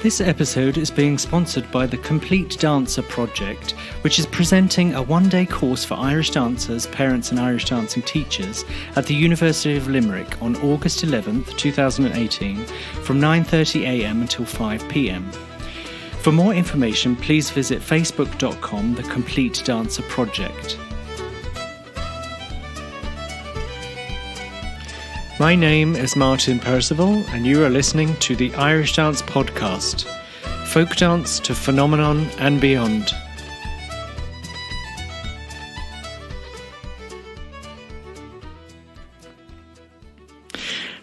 This episode is being sponsored by the Complete Dancer Project, which is presenting a one-day course for Irish dancers, parents and Irish dancing teachers at the University of Limerick on August 11th, 2018 from 9:30am until 5pm. For more information, please visit facebook.com, The Complete Dancer Project. My name is Martin Percival, and you are listening to the Irish Dance Podcast, folk dance to phenomenon and beyond.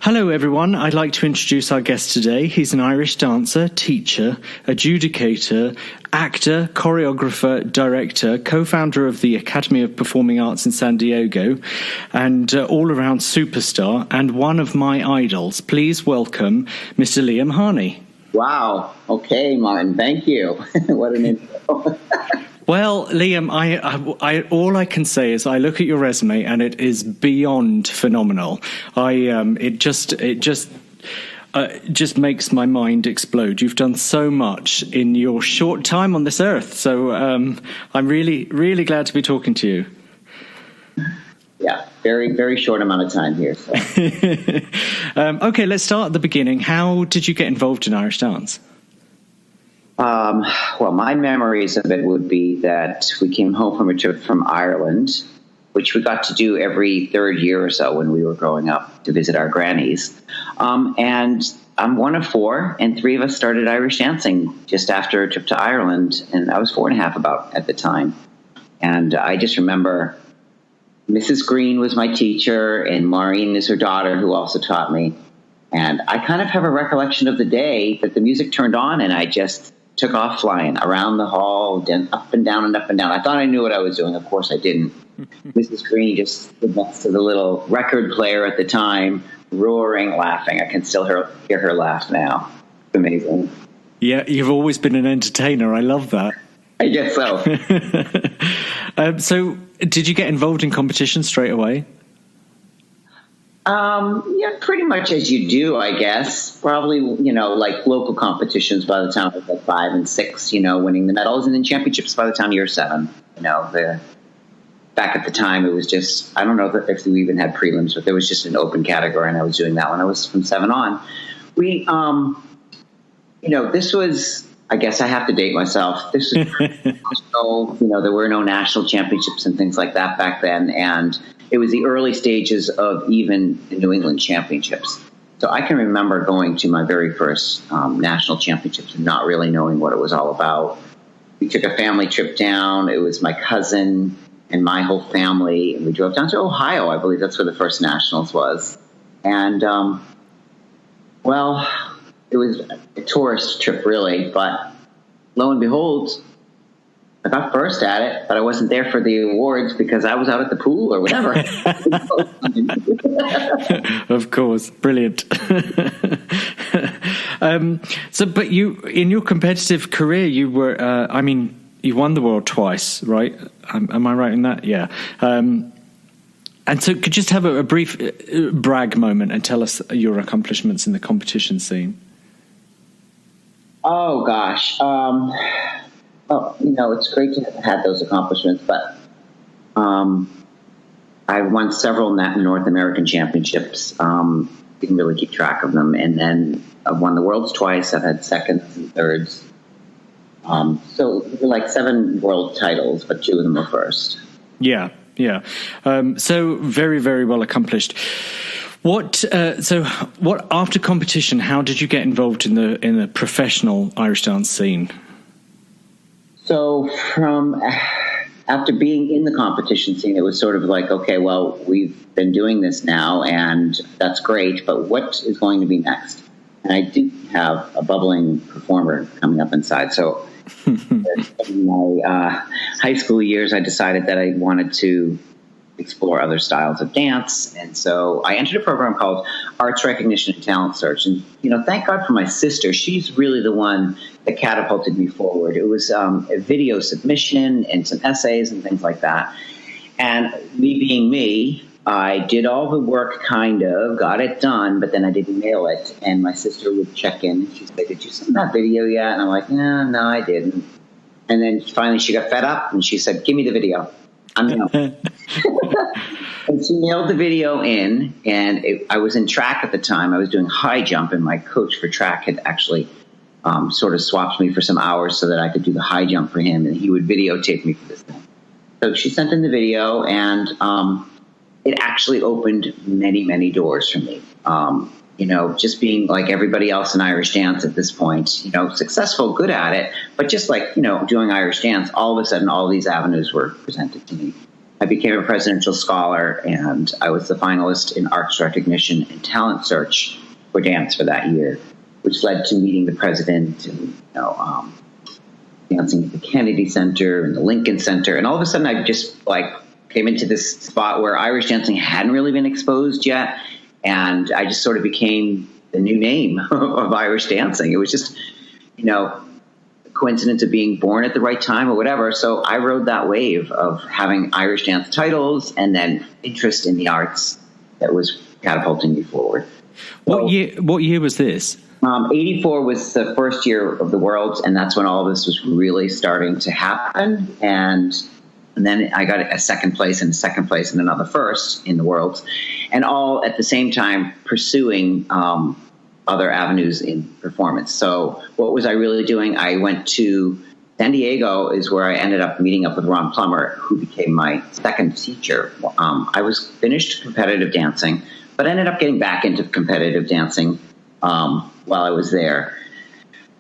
Hello everyone, I'd like to introduce our guest today. He's an Irish dancer, teacher, adjudicator, actor, choreographer, director, co-founder of the Academy of Performing Arts in San Diego, and all-around superstar, and one of my idols. Please welcome Mr. Liam Harney. Wow. Okay, Martin. Thank you. What an intro. Well, Liam, I all I can say is I look at your resume and it is beyond phenomenal. It just makes my mind explode. You've done so much in your short time on this earth, so I'm really, really glad to be talking to you. Yeah, very, very short amount of time here. So. Okay, let's start at the beginning. How did you get involved in Irish dance? Well, my memories of it would be that we came home from a trip from Ireland, which we got to do every third year or so when we were growing up to visit our grannies. And I'm one of four, and three of us started Irish dancing just after a trip to Ireland. And I was 4.5 about at the time. And I just remember Mrs. Green was my teacher, and Maureen is her daughter who also taught me. And I kind of have a recollection of the day that the music turned on, and I just took off flying around the hall, then up and down and up and down. I thought I knew what I was doing. Of course I didn't. Mrs. Green just stood next to the little record player at the time, roaring, laughing. I can still hear her laugh now. It's amazing. Yeah, you've always been an entertainer. I love that. I guess so. So did you get involved in competition straight away? Yeah, pretty much as you do, I guess. Probably, like local competitions by the time I was like 5 and 6, winning the medals, and then championships by the time you're 7. Back at the time, it was just, I don't know if we even had prelims, but there was just an open category, and I was doing that when I was from 7 on. We, this was, I guess I have to date myself. This was, there were no national championships and things like that back then, and it was the early stages of even the New England championships. So I can remember going to my very first national championships and not really knowing what it was all about. We took a family trip down. It was my cousin and my whole family, and we drove down to Ohio. I believe that's where the first nationals was. And, it was a tourist trip, really. But lo and behold, I got first at it, but I wasn't there for the awards because I was out at the pool or whatever. Of course. Brilliant. But you, in your competitive career, you were, you won the world twice, right? Am I right in that? Yeah. And so could you just have a brief brag moment and tell us your accomplishments in the competition scene? Oh, gosh. It's great to have had those accomplishments, but I won several North American championships. Didn't really keep track of them. And then I've won the worlds twice. I've had seconds and thirds. So like 7 world titles, but 2 of them were first. Yeah. So very, very well accomplished. What after competition, how did you get involved in the professional Irish dance scene? So after being in the competition scene, it was sort of like, okay, well, we've been doing this now, and that's great, but what is going to be next? And I did have a bubbling performer coming up inside. So in my high school years, I decided that I wanted to explore other styles of dance. And so I entered a program called Arts Recognition and Talent Search. And, thank God for my sister. She's really the one that catapulted me forward. It was a video submission and some essays and things like that. And me being me, I did all the work, kind of, got it done, but then I didn't mail it. And my sister would check in. And she'd say, did you send that video yet? And I'm like, no, I didn't. And then finally she got fed up and she said, give me the video. I'm out. And she mailed the video in, and I was in track at the time. I was doing high jump, and my coach for track had actually sort of swapped me for some hours so that I could do the high jump for him, and he would videotape me for this thing. So she sent in the video, and it actually opened many, many doors for me. Just being like everybody else in Irish dance at this point, successful, good at it, but just like, doing Irish dance, all of a sudden, all these avenues were presented to me. I became a presidential scholar, and I was the finalist in Arts Recognition and Talent Search for dance for that year, which led to meeting the president and, dancing at the Kennedy Center and the Lincoln Center. And all of a sudden, I just came into this spot where Irish dancing hadn't really been exposed yet. And I just sort of became the new name of Irish dancing. It was just, a coincidence of being born at the right time or whatever. So I rode that wave of having Irish dance titles and then interest in the arts that was catapulting me forward. What year was this? 84 was the first year of the Worlds, and that's when all this was really starting to happen. And then I got a second place and another first in the Worlds, and all at the same time pursuing other avenues in performance. So what was I really doing? I went to San Diego is where I ended up meeting up with Ron Plummer, who became my second teacher. I was finished competitive dancing, but I ended up getting back into competitive dancing while I was there.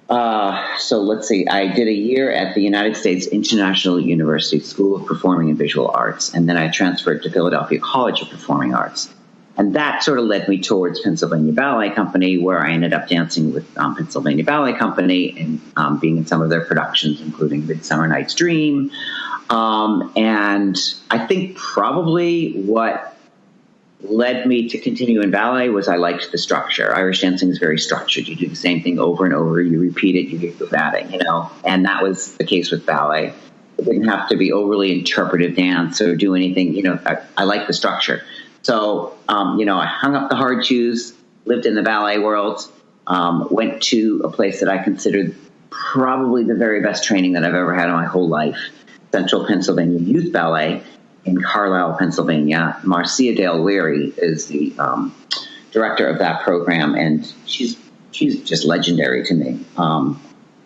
So let's see, I did a year at the United States International University School of Performing and Visual Arts, and then I transferred to Philadelphia College of Performing Arts. And that sort of led me towards Pennsylvania Ballet Company, where I ended up dancing with Pennsylvania Ballet Company and being in some of their productions, including Midsummer Night's Dream. And I think probably what led me to continue in ballet was I liked the structure. Irish dancing is very structured. You do the same thing over and over. You repeat it. You get good at it, And that was the case with ballet. It didn't have to be overly interpretive dance or do anything. I like the structure. So, I hung up the hard shoes, lived in the ballet world, went to a place that I considered probably the very best training that I've ever had in my whole life, Central Pennsylvania Youth Ballet in Carlisle, Pennsylvania. Marcia Dale Leary is the director of that program, and she's just legendary to me.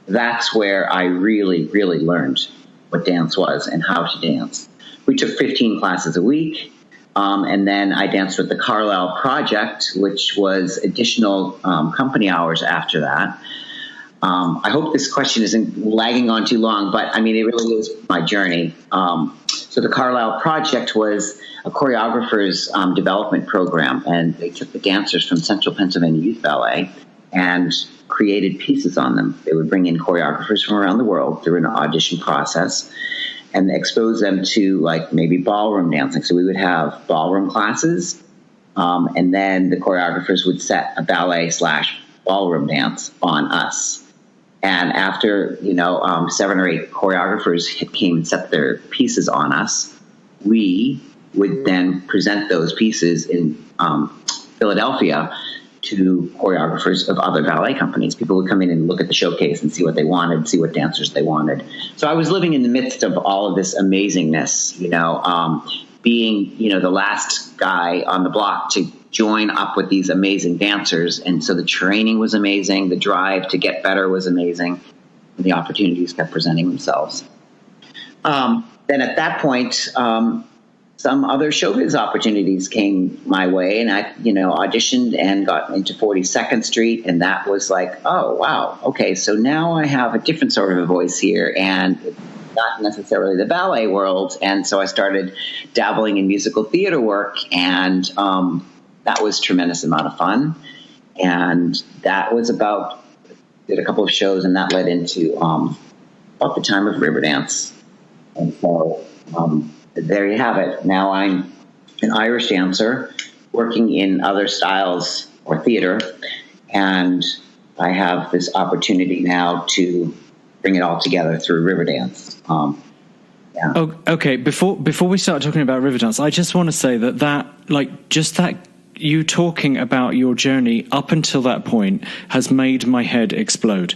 That's where I really, really learned what dance was and how to dance. We took 15 classes a week. And then I danced with the Carlisle Project, which was additional company hours after that. I hope this question isn't lagging on too long, but it really is my journey. So the Carlisle Project was a choreographer's development program, and they took the dancers from Central Pennsylvania Youth Ballet and created pieces on them. They would bring in choreographers from around the world through an audition process and expose them to maybe ballroom dancing. So we would have ballroom classes, and then the choreographers would set a ballet/ballroom dance on us. And after, 7 or 8 choreographers came and set their pieces on us, we would then present those pieces in Philadelphia to choreographers of other ballet companies. People would come in and look at the showcase and see what they wanted, see what dancers they wanted. So I was living in the midst of all of this amazingness, being, the last guy on the block to join up with these amazing dancers. And so the training was amazing. The drive to get better was amazing. And the opportunities kept presenting themselves. Then at that point, some other showbiz opportunities came my way, and I, auditioned and got into 42nd Street, and that was oh, wow, okay, so now I have a different sort of a voice here, and it's not necessarily the ballet world, and so I started dabbling in musical theater work, and that was a tremendous amount of fun, and that was did a couple of shows, and that led into about the time of Riverdance, and so there you have it. Now I'm an Irish dancer working in other styles or theater, and I have this opportunity now to bring it all together through Riverdance. Yeah. Oh, okay. Before we start talking about Riverdance, I just want to say that you talking about your journey up until that point has made my head explode.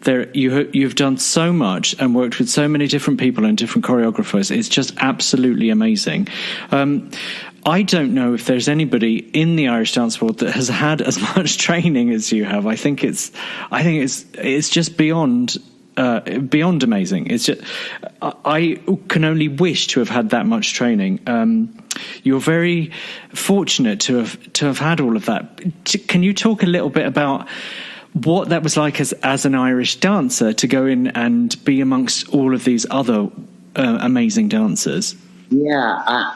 You've done so much and worked with so many different people and different choreographers. It's just absolutely amazing. I don't know if there's anybody in the Irish dance world that has had as much training as you have. I think it's just beyond amazing. It's just, I can only wish to have had that much training. You're very fortunate to have had all of that. Can you talk a little bit about what that was like as an Irish dancer to go in and be amongst all of these other amazing dancers? Yeah,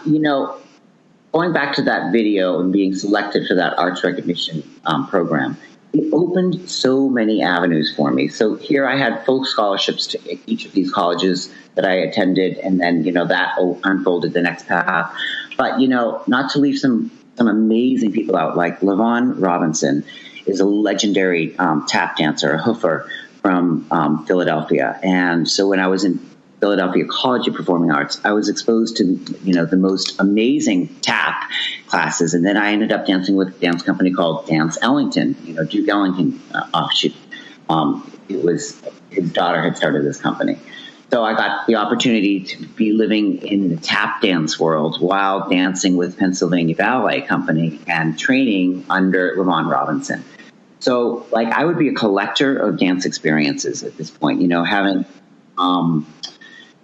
going back to that video and being selected for that arts recognition program, it opened so many avenues for me. So here I had full scholarships to each of these colleges that I attended, and then, that unfolded the next path. But, not to leave some amazing people out, like Levon Robinson is a legendary tap dancer, a hoofer from Philadelphia. And so when I was in Philadelphia College of Performing Arts, I was exposed to, the most amazing tap classes. And then I ended up dancing with a dance company called Dance Ellington, Duke Ellington offshoot. It was his daughter had started this company. So I got the opportunity to be living in the tap dance world while dancing with Pennsylvania Ballet Company and training under Levon Robinson. So, I would be a collector of dance experiences at this point, having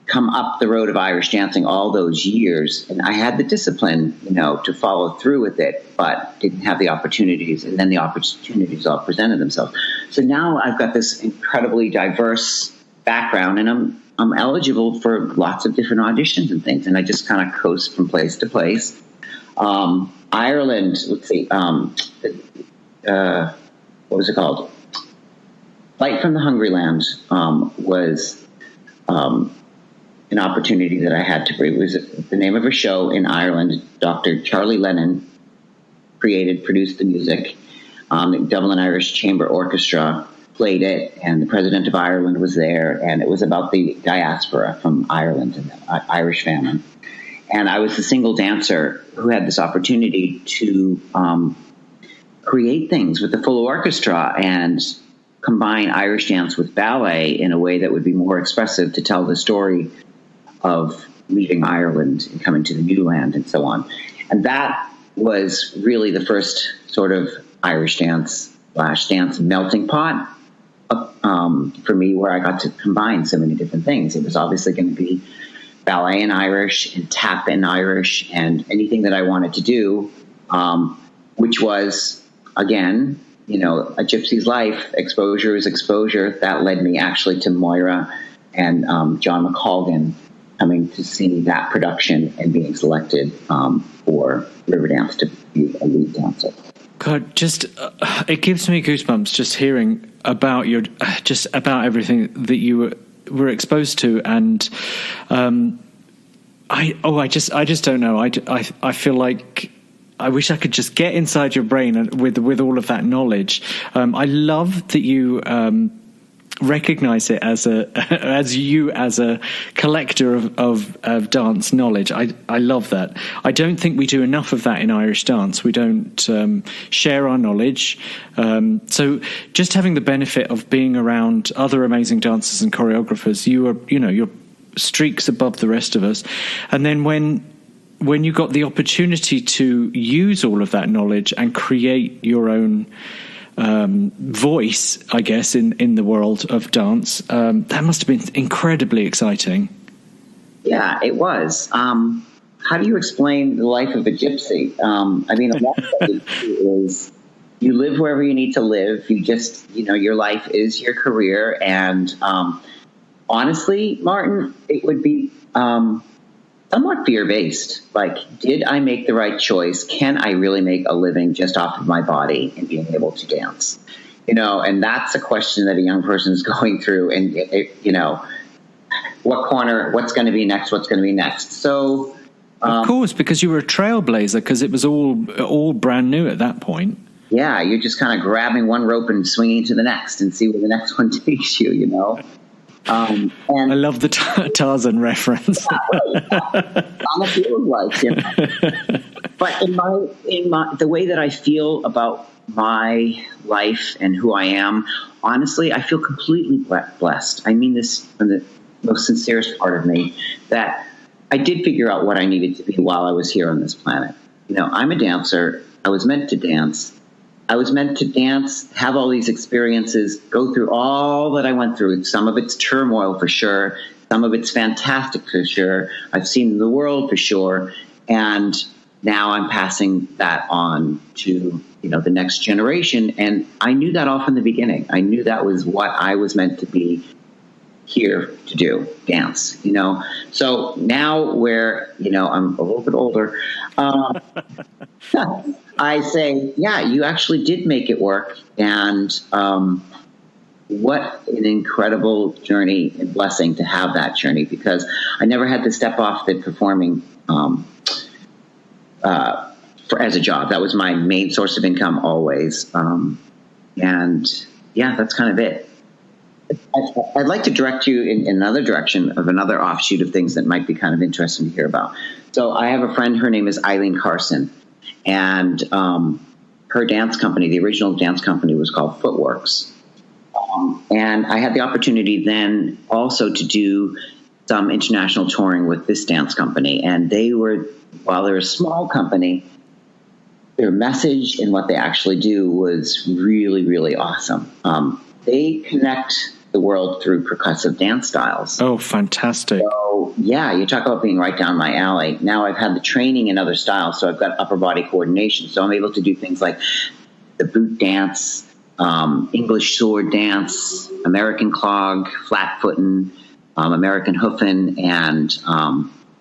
come up the road of Irish dancing all those years. And I had the discipline, to follow through with it, but didn't have the opportunities. And then the opportunities all presented themselves. So now I've got this incredibly diverse background, and I'm eligible for lots of different auditions and things. And I just kind of coast from place to place. Ireland, let's see, what was it called? Flight from the Hungry Land was an opportunity that I had to bring. It was the name of a show in Ireland. Dr. Charlie Lennon produced the music. The Dublin Irish Chamber Orchestra played it, and the President of Ireland was there, and it was about the diaspora from Ireland and the Irish famine. And I was the single dancer who had this opportunity to create things with the full orchestra and combine Irish dance with ballet in a way that would be more expressive to tell the story of leaving Ireland and coming to the new land and so on. And that was really the first sort of Irish dance / dance melting pot for me, where I got to combine so many different things. It was obviously going to be ballet in Irish and tap in Irish and anything that I wanted to do, which was, again, a gypsy's life. Exposure is exposure. That led me actually to Moira and John McColgan coming to see that production and being selected for Riverdance to be a lead dancer. God, just it gives me goosebumps just hearing about about everything that you were exposed to, and I just don't know. I feel like I wish I could just get inside your brain with all of that knowledge. I love that you recognize it as a collector of dance knowledge. I love that. I don't think we do enough of that in Irish dance. We don't share our knowledge. So just having the benefit of being around other amazing dancers and choreographers, you're streaks above the rest of us. And then when you got the opportunity to use all of that knowledge and create your own voice, I guess, in the world of dance, that must have been incredibly exciting. Yeah, it was. How do you explain the life of a gypsy? I mean, a lot of it is you live wherever you need to live. You just, your life is your career. And honestly, Martin, it would be somewhat fear-based. Like, did I make the right choice? Can I really make a living just off of my body and being able to dance? And that's a question that a young person is going through. And, what corner, what's going to be next, what's going to be next. So, of course, because you were a trailblazer, because it was all brand new at that point. Yeah, you're just kind of grabbing one rope and swinging to the next and see where the next one takes you, And I love the Tarzan reference. Kind of feels like, you know. But in my the way that I feel about my life and who I am, honestly, I feel completely blessed. I mean this from the most sincerest part of me, that I did figure out what I needed to be while I was here on this planet. You know, I'm a dancer. I was meant to dance. I was meant to dance, have all these experiences, go through all that I went through. Some of it's turmoil for sure. Some of it's fantastic for sure. I've seen the world for sure. And now I'm passing that on to, you know, the next generation. And I knew that all from the beginning. I knew that was what I was meant to be here to do, dance, you know. So now where, you know, I'm a little bit older, I say, yeah, you actually did make it work. And what an incredible journey and blessing to have that journey, because I never had to step off the performing as a job. That was my main source of income always. And yeah, that's kind of it. I'd like to direct you in another direction of another offshoot of things that might be kind of interesting to hear about. So I have a friend, her name is Eileen Carson, and her dance company, the original dance company, was called Footworks. And I had the opportunity then also to do some international touring with this dance company. And they were, while they're a small company, their message and what they actually do was really, really awesome. They connect the world through percussive dance styles. Oh, fantastic. So, yeah, you talk about being right down my alley. Now I've had the training in other styles, so I've got upper body coordination. So I'm able to do things like the boot dance, English sword dance, American clog, flat footing, American hoofing, and,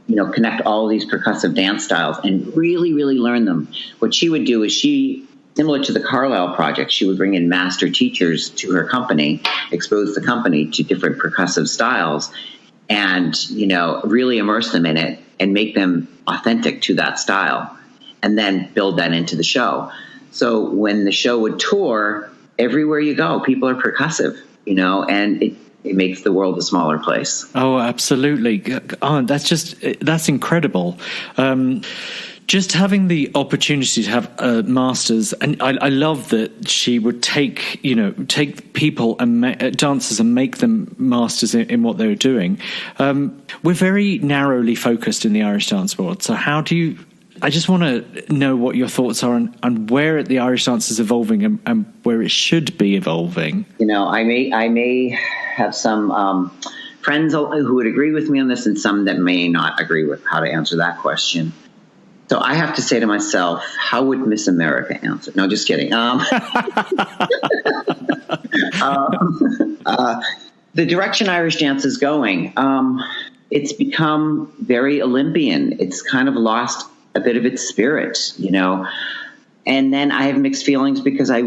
you know, connect all of these percussive dance styles and really, really learn them. What she would do is similar to the Carlisle Project, she would bring in master teachers to her company, expose the company to different percussive styles, and, you know, really immerse them in it and make them authentic to that style, and then build that into the show. So when the show would tour, everywhere you go, people are percussive, you know, and it makes the world a smaller place. Oh, absolutely. Oh, that's incredible. Just having the opportunity to have a master's, and I love that she would take people and dancers and make them masters in what they were doing. We're very narrowly focused in the Irish dance world. So I just want to know what your thoughts are on where the Irish dance is evolving and where it should be evolving. You know, I may have some friends who would agree with me on this and some that may not agree with how to answer that question. So I have to say to myself, how would Miss America answer? No, just kidding. The direction Irish dance is going, it's become very Olympian. It's kind of lost a bit of its spirit, you know. And then I have mixed feelings because I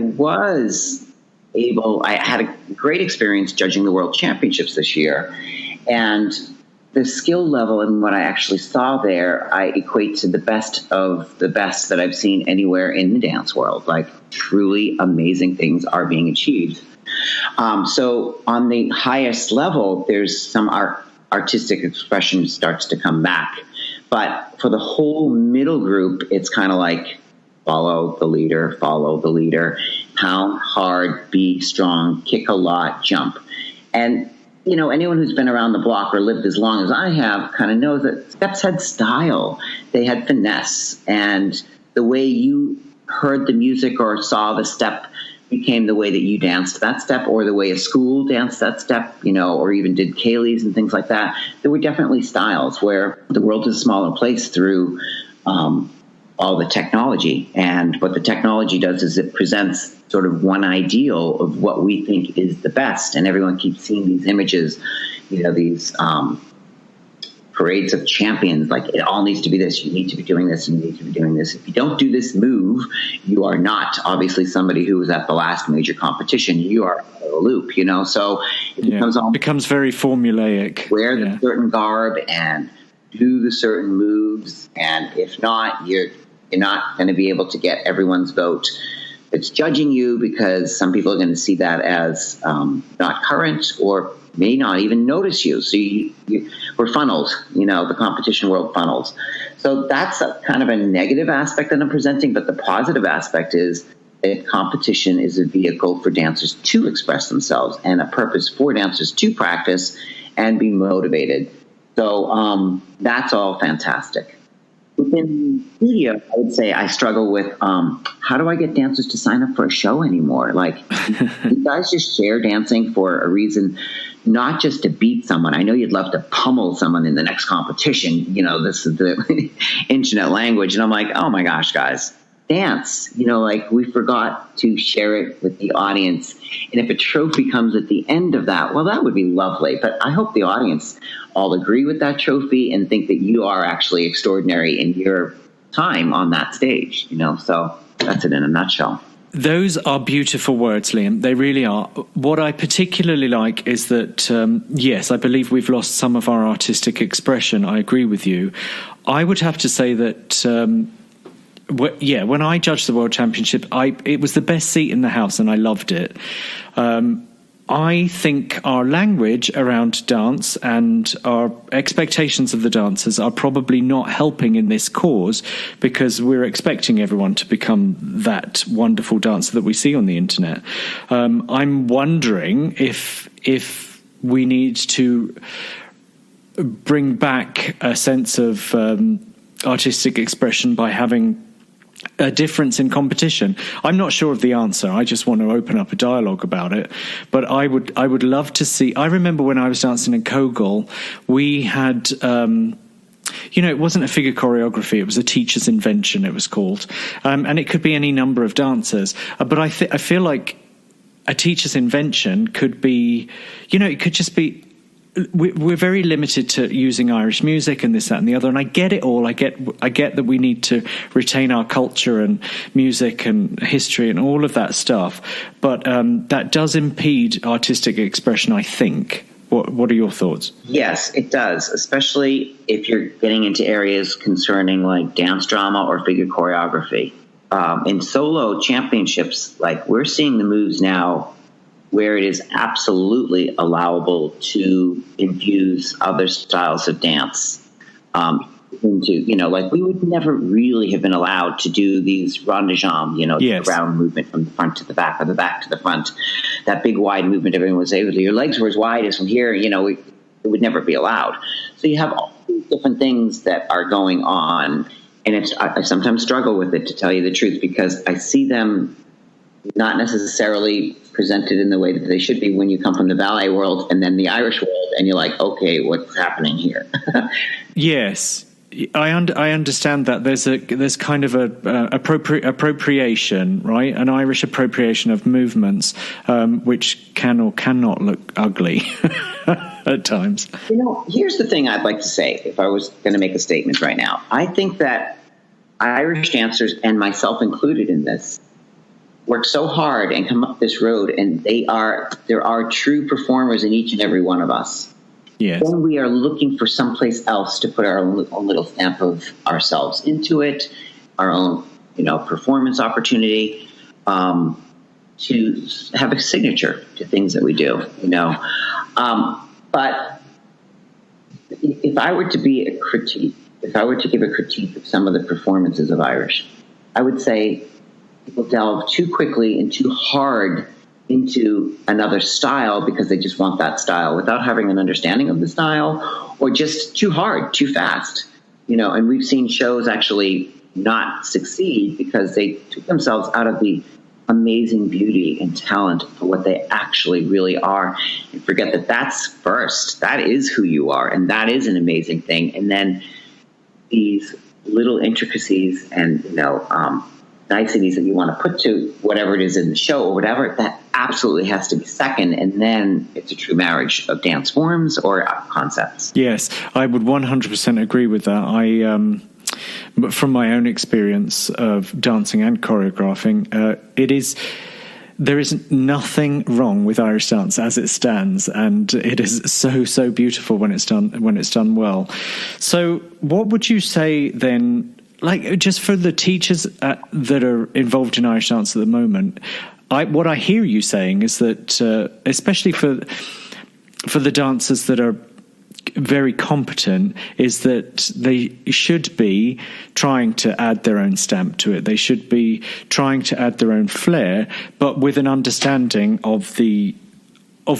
had a great experience judging the World Championships this year. And the skill level and what I actually saw there, I equate to the best of the best that I've seen anywhere in the dance world. Like, truly amazing things are being achieved. So on the highest level, there's some artistic expression starts to come back. But for the whole middle group, it's kind of like follow the leader, pound hard, be strong, kick a lot, jump. And you know, anyone who's been around the block or lived as long as I have kind of knows that steps had style. They had finesse. And the way you heard the music or saw the step became the way that you danced that step, or the way a school danced that step, you know, or even did Kayleys and things like that. There were definitely styles where the world is a smaller place through all the technology. And what the technology does is it presents sort of one ideal of what we think is the best. And everyone keeps seeing these images, you know, these parades of champions, like it all needs to be this. You need to be doing this. You need to be doing this. If you don't do this move, you are not obviously somebody who was at the last major competition. You are out of the loop, you know. So it becomes very formulaic. Wear the certain garb and do the certain moves, and if not, you're not going to be able to get everyone's vote that's judging you, because some people are going to see that as not current, or may not even notice you. So we're funneled, the competition world funnels. So that's kind of a negative aspect that I'm presenting, but the positive aspect is that competition is a vehicle for dancers to express themselves and a purpose for dancers to practice and be motivated. So that's all fantastic. Within the studio, I would say I struggle with how do I get dancers to sign up for a show anymore? Like, you guys just share dancing for a reason, not just to beat someone. I know you'd love to pummel someone in the next competition. This is the internet language. And I'm like, oh my gosh, guys, dance. We forgot to share it with the audience. And if a trophy comes at the end of that, well, that would be lovely. But I hope the audience all agree with that trophy and think that you are actually extraordinary in your time on that stage, So that's it in a nutshell. Those are beautiful words, Liam. They really are. What I particularly like is that, yes, I believe we've lost some of our artistic expression. I agree with you. I would have to say that, when I judged the World Championship, it was the best seat in the house and I loved it. I think our language around dance and our expectations of the dancers are probably not helping in this cause, because we're expecting everyone to become that wonderful dancer that we see on the internet. I'm wondering if we need to bring back a sense of artistic expression by having a difference in competition. I'm not sure of the answer. I just want to open up a dialogue about it. But I would love to see. I remember when I was dancing in Kogel, we had, it wasn't a figure choreography. It was a teacher's invention, it was called. And it could be any number of dancers. But I feel like a teacher's invention could be, it could just be, we're very limited to using Irish music and this, that, and the other. And I get it all. I get that we need to retain our culture and music and history and all of that stuff. But that does impede artistic expression, I think. What are your thoughts? Yes, it does, especially if you're getting into areas concerning like dance drama or figure choreography. In solo championships, we're seeing the moves now where it is absolutely allowable to infuse other styles of dance into, we would never really have been allowed to do these rond de jambe, yes. The round movement from the front to the back or the back to the front, that big wide movement everyone was able to, your legs were as wide as from here, it would never be allowed. So you have all these different things that are going on, and I sometimes struggle with it, to tell you the truth, because I see them not necessarily presented in the way that they should be when you come from the ballet world and then the Irish world, and you're like, okay, what's happening here? Yes, I understand that. There's kind of a appropriation, right? An Irish appropriation of movements, which can or cannot look ugly at times. Here's the thing I'd like to say, if I was going to make a statement right now. I think that Irish dancers, and myself included in this, work so hard and come up this road, and there are true performers in each and every one of us. Yes. Then we are looking for someplace else to put our own little stamp of ourselves into it, our own, performance opportunity, to have a signature to things that we do, But if I were to give a critique of some of the performances of Irish, I would say people delve too quickly and too hard into another style because they just want that style without having an understanding of the style, or just too hard, too fast. And we've seen shows actually not succeed because they took themselves out of the amazing beauty and talent for what they actually really are, and forget that that's first. That is who you are, and that is an amazing thing. And then these little intricacies and niceties that you want to put to whatever it is in the show or whatever, that absolutely has to be second, and then it's a true marriage of dance forms or concepts. Yes, I would 100% agree with that. But from my own experience of dancing and choreographing, there is nothing wrong with Irish dance as it stands, and it is so beautiful when it's done well. So, what would you say then? Just for the teachers that are involved in Irish dance at the moment, what I hear you saying is that, especially for for the dancers that are very competent is that they should be trying to add their own stamp to it. They should be trying to add their own flair, but with an understanding of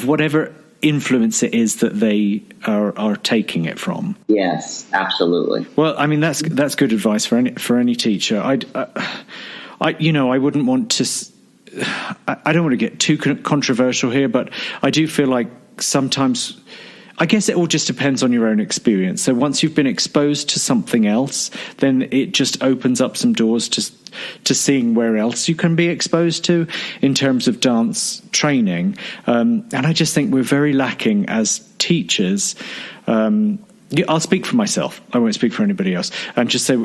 whatever influence it is that they are taking it from. Yes, absolutely. Well, I mean, that's good advice for any teacher. I wouldn't want to. I don't want to get too controversial here, but I do feel like sometimes, I guess it all just depends on your own experience. So once you've been exposed to something else, then it just opens up some doors to seeing where else you can be exposed to in terms of dance training. And I just think we're very lacking as teachers. I'll speak for myself. I won't speak for anybody else. And just say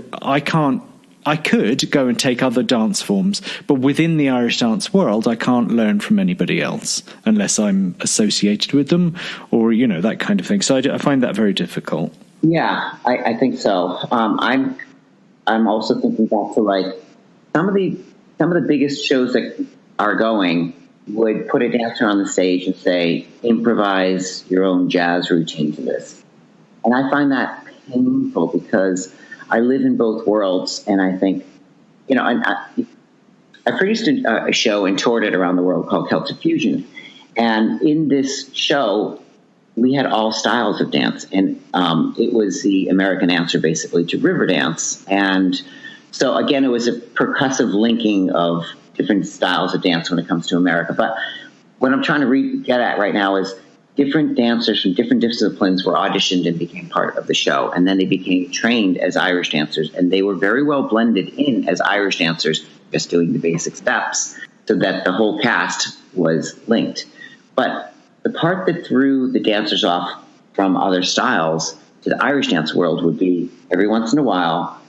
I could go and take other dance forms, but within the Irish dance world, I can't learn from anybody else unless I'm associated with them or, that kind of thing. So I find that very difficult. Yeah, I think so. I'm also thinking back to like some of the biggest shows that are going would put a dancer on the stage and say, improvise your own jazz routine to this. And I find that painful because I live in both worlds, and I think, I produced a show and toured it around the world called Celtic Fusion. And in this show, we had all styles of dance. And it was the American answer, basically, to Riverdance. And so, again, it was a percussive linking of different styles of dance when it comes to America. But what I'm trying to get at right now is different dancers from different disciplines were auditioned and became part of the show. And then they became trained as Irish dancers. And they were very well blended in as Irish dancers, just doing the basic steps, so that the whole cast was linked. But the part that threw the dancers off from other styles to the Irish dance world would be every once in a while,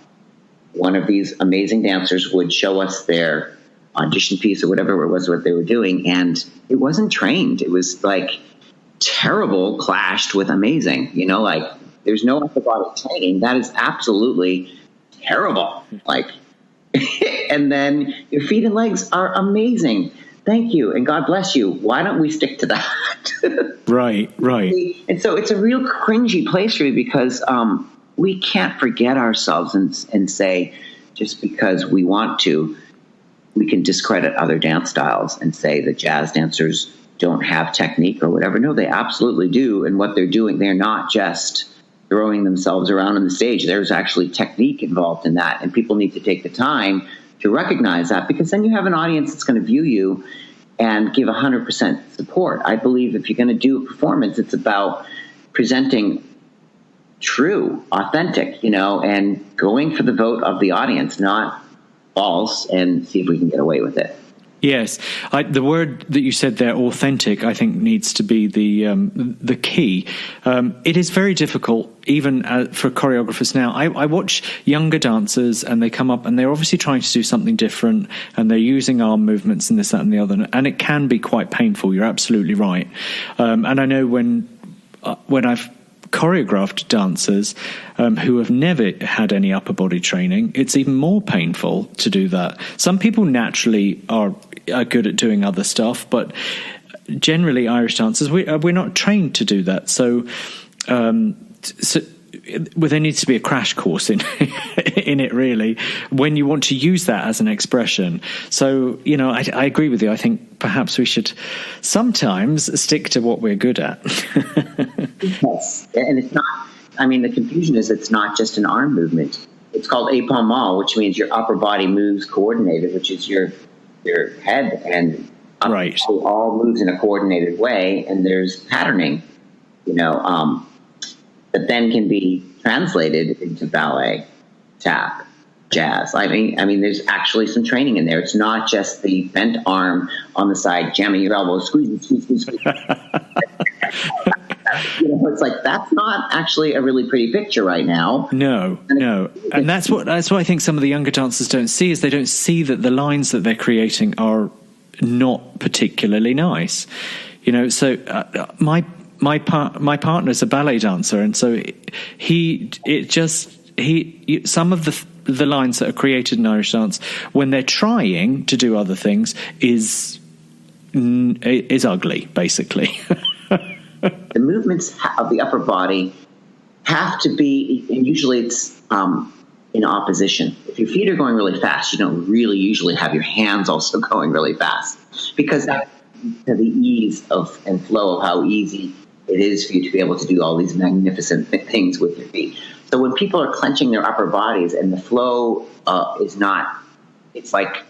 one of these amazing dancers would show us their audition piece or whatever it was what they were doing. And it wasn't trained. It was like terrible clashed with amazing, like there's no upper body training. That is absolutely terrible. Like, and then your feet and legs are amazing. Thank you. And God bless you. Why don't we stick to that? Right. And so it's a real cringy place for me because we can't forget ourselves and say, just because we want to, we can discredit other dance styles and say that jazz dancers don't have technique or whatever. No, they absolutely do. And what they're doing, they're not just throwing themselves around on the stage. There's actually technique involved in that. And people need to take the time to recognize that, because then you have an audience that's going to view you and give 100% support. I believe if you're going to do a performance, it's about presenting true, authentic, and going for the vote of the audience, not false, and see if we can get away with it. Yes, the word that you said there, authentic, I think needs to be the key. It is very difficult, even for choreographers now. I watch younger dancers, and they come up, and they're obviously trying to do something different, and they're using arm movements and this, that, and the other, and it can be quite painful. You're absolutely right. And I know when I've choreographed dancers who have never had any upper body training, it's even more painful to do that. Some people naturally are good at doing other stuff, but generally Irish dancers, we're not trained to do that. So there needs to be a crash course in it, really, when you want to use that as an expression. So, I agree with you. I think perhaps we should sometimes stick to what we're good at. Yes. And it's not, the confusion is it's not just an arm movement. It's called épaulement, which means your upper body moves coordinated, which is your head and right. So all moves in a coordinated way, and there's patterning, that then can be translated into ballet, tap, jazz. There's actually some training in there. It's not just the bent arm on the side, jamming your elbow, squeeze. It's like, that's not actually a really pretty picture right now. No. And that's what I think some of the younger dancers don't see, is they don't see that the lines that they're creating are not particularly nice. So my partner's a ballet dancer, and so some of the lines that are created in Irish dance, when they're trying to do other things, is ugly, basically. The movements of the upper body have to be, and usually it's in opposition. If your feet are going really fast, you don't really usually have your hands also going really fast, because that's the ease of and flow of how easy it is for you to be able to do all these magnificent things with your feet. So when people are clenching their upper bodies and the flow is not, it's like,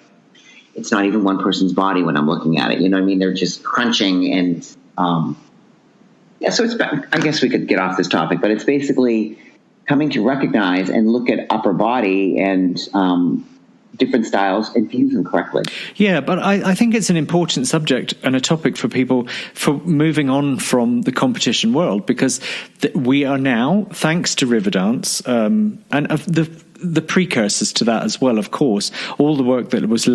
it's not even one person's body when I'm looking at it. You know what I mean? They're just crunching and, so it's, I guess we could get off this topic, but it's basically coming to recognize and look at upper body and different styles and fuse them correctly. Yeah, but I think it's an important subject and a topic for people for moving on from the competition world, because we are now, thanks to Riverdance, and the precursors to that as well, of course, all the work that was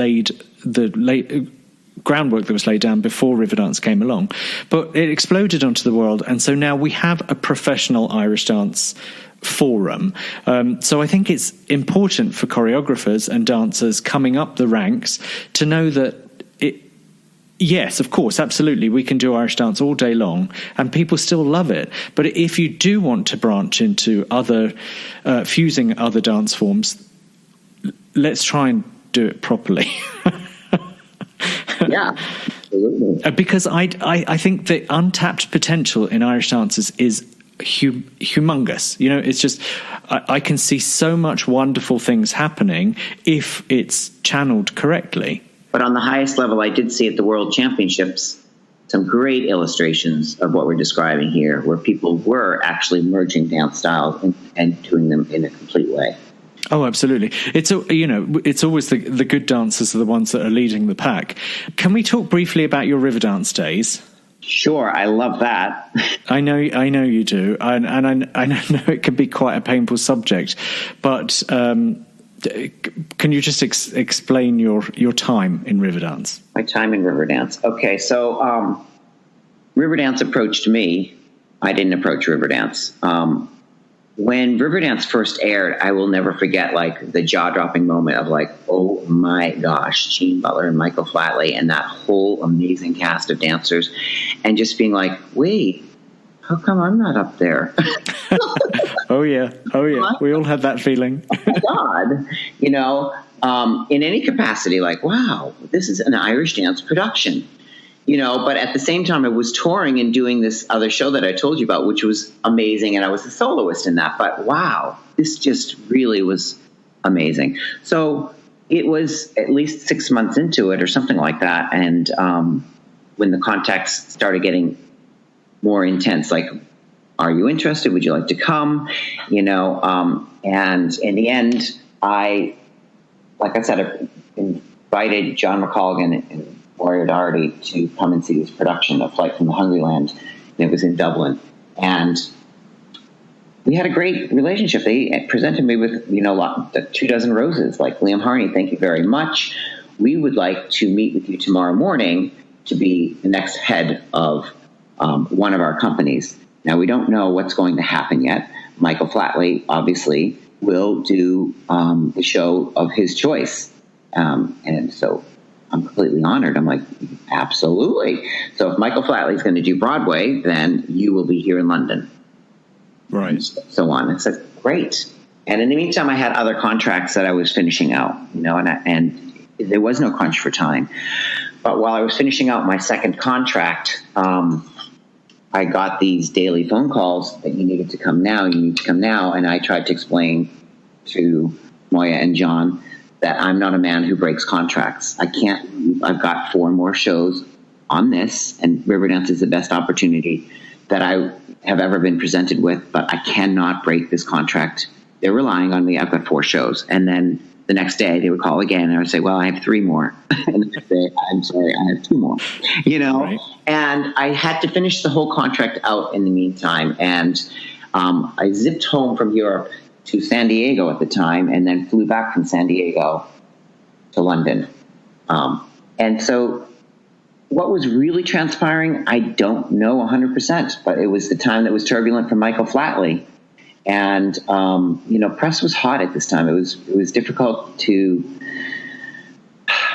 groundwork that was laid down before Riverdance came along, but it exploded onto the world, and so now we have a professional Irish dance forum. So I think it's important for choreographers and dancers coming up the ranks to know that yes, of course, absolutely, we can do Irish dance all day long and people still love it. But if you do want to branch into other fusing other dance forms, let's try and do it properly. Yeah, absolutely. Because I think the untapped potential in Irish dances is humongous. You know, it's just I can see so much wonderful things happening if it's channeled correctly. But on the highest level, I did see at the World Championships some great illustrations of what we're describing here, where people were actually merging dance styles and doing them in a complete way. Oh, absolutely. It's always the good dancers are the ones that are leading the pack. Can we talk briefly about your Riverdance days? Sure, I love that. I know you do, and I know it can be quite a painful subject, but can you just explain your time in Riverdance? My time in Riverdance. Okay, so Riverdance approached me. I didn't approach Riverdance. When Riverdance first aired, I will never forget like the jaw-dropping moment of like, oh my gosh, Gene Butler and Michael Flatley and that whole amazing cast of dancers, and just being like, wait, how come I'm not up there? Oh yeah, we all had that feeling. Oh my God, in any capacity, like, wow, this is an Irish dance production. But at the same time, I was touring and doing this other show that I told you about, which was amazing. And I was a soloist in that. But wow, this just really was amazing. So it was at least 6 months into it or something like that. And when the contacts started getting more intense, like, are you interested? Would you like to come? And in the end, I invited John McColgan and Mario Doherty to come and see this production of Flight from the Hungry Land. And it was in Dublin. And we had a great relationship. They presented me with, 24 roses, like, Liam Harney, thank you very much. We would like to meet with you tomorrow morning to be the next head of one of our companies. Now, we don't know what's going to happen yet. Michael Flatley, obviously, will do the show of his choice. And so I'm completely honored. I'm like, absolutely. So if Michael Flatley is going to do Broadway, then you will be here in London. Right. And so on. It's like, great. And in the meantime, I had other contracts that I was finishing out, and there was no crunch for time. But while I was finishing out my second contract, I got these daily phone calls that you need to come now. And I tried to explain to Moya and John that I'm not a man who breaks contracts. I've got 4 more shows on this, and Riverdance is the best opportunity that I have ever been presented with, but I cannot break this contract. They're relying on me. I've got 4 shows. And then the next day they would call again and I would say, well, I have 3 more. And the next day, I'm sorry, I have 2 more, Right. And I had to finish the whole contract out in the meantime. And I zipped home from Europe to San Diego at the time, and then flew back from San Diego to London. And so what was really transpiring, I don't know 100%, but it was the time that was turbulent for Michael Flatley. And, press was hot at this time. It was difficult to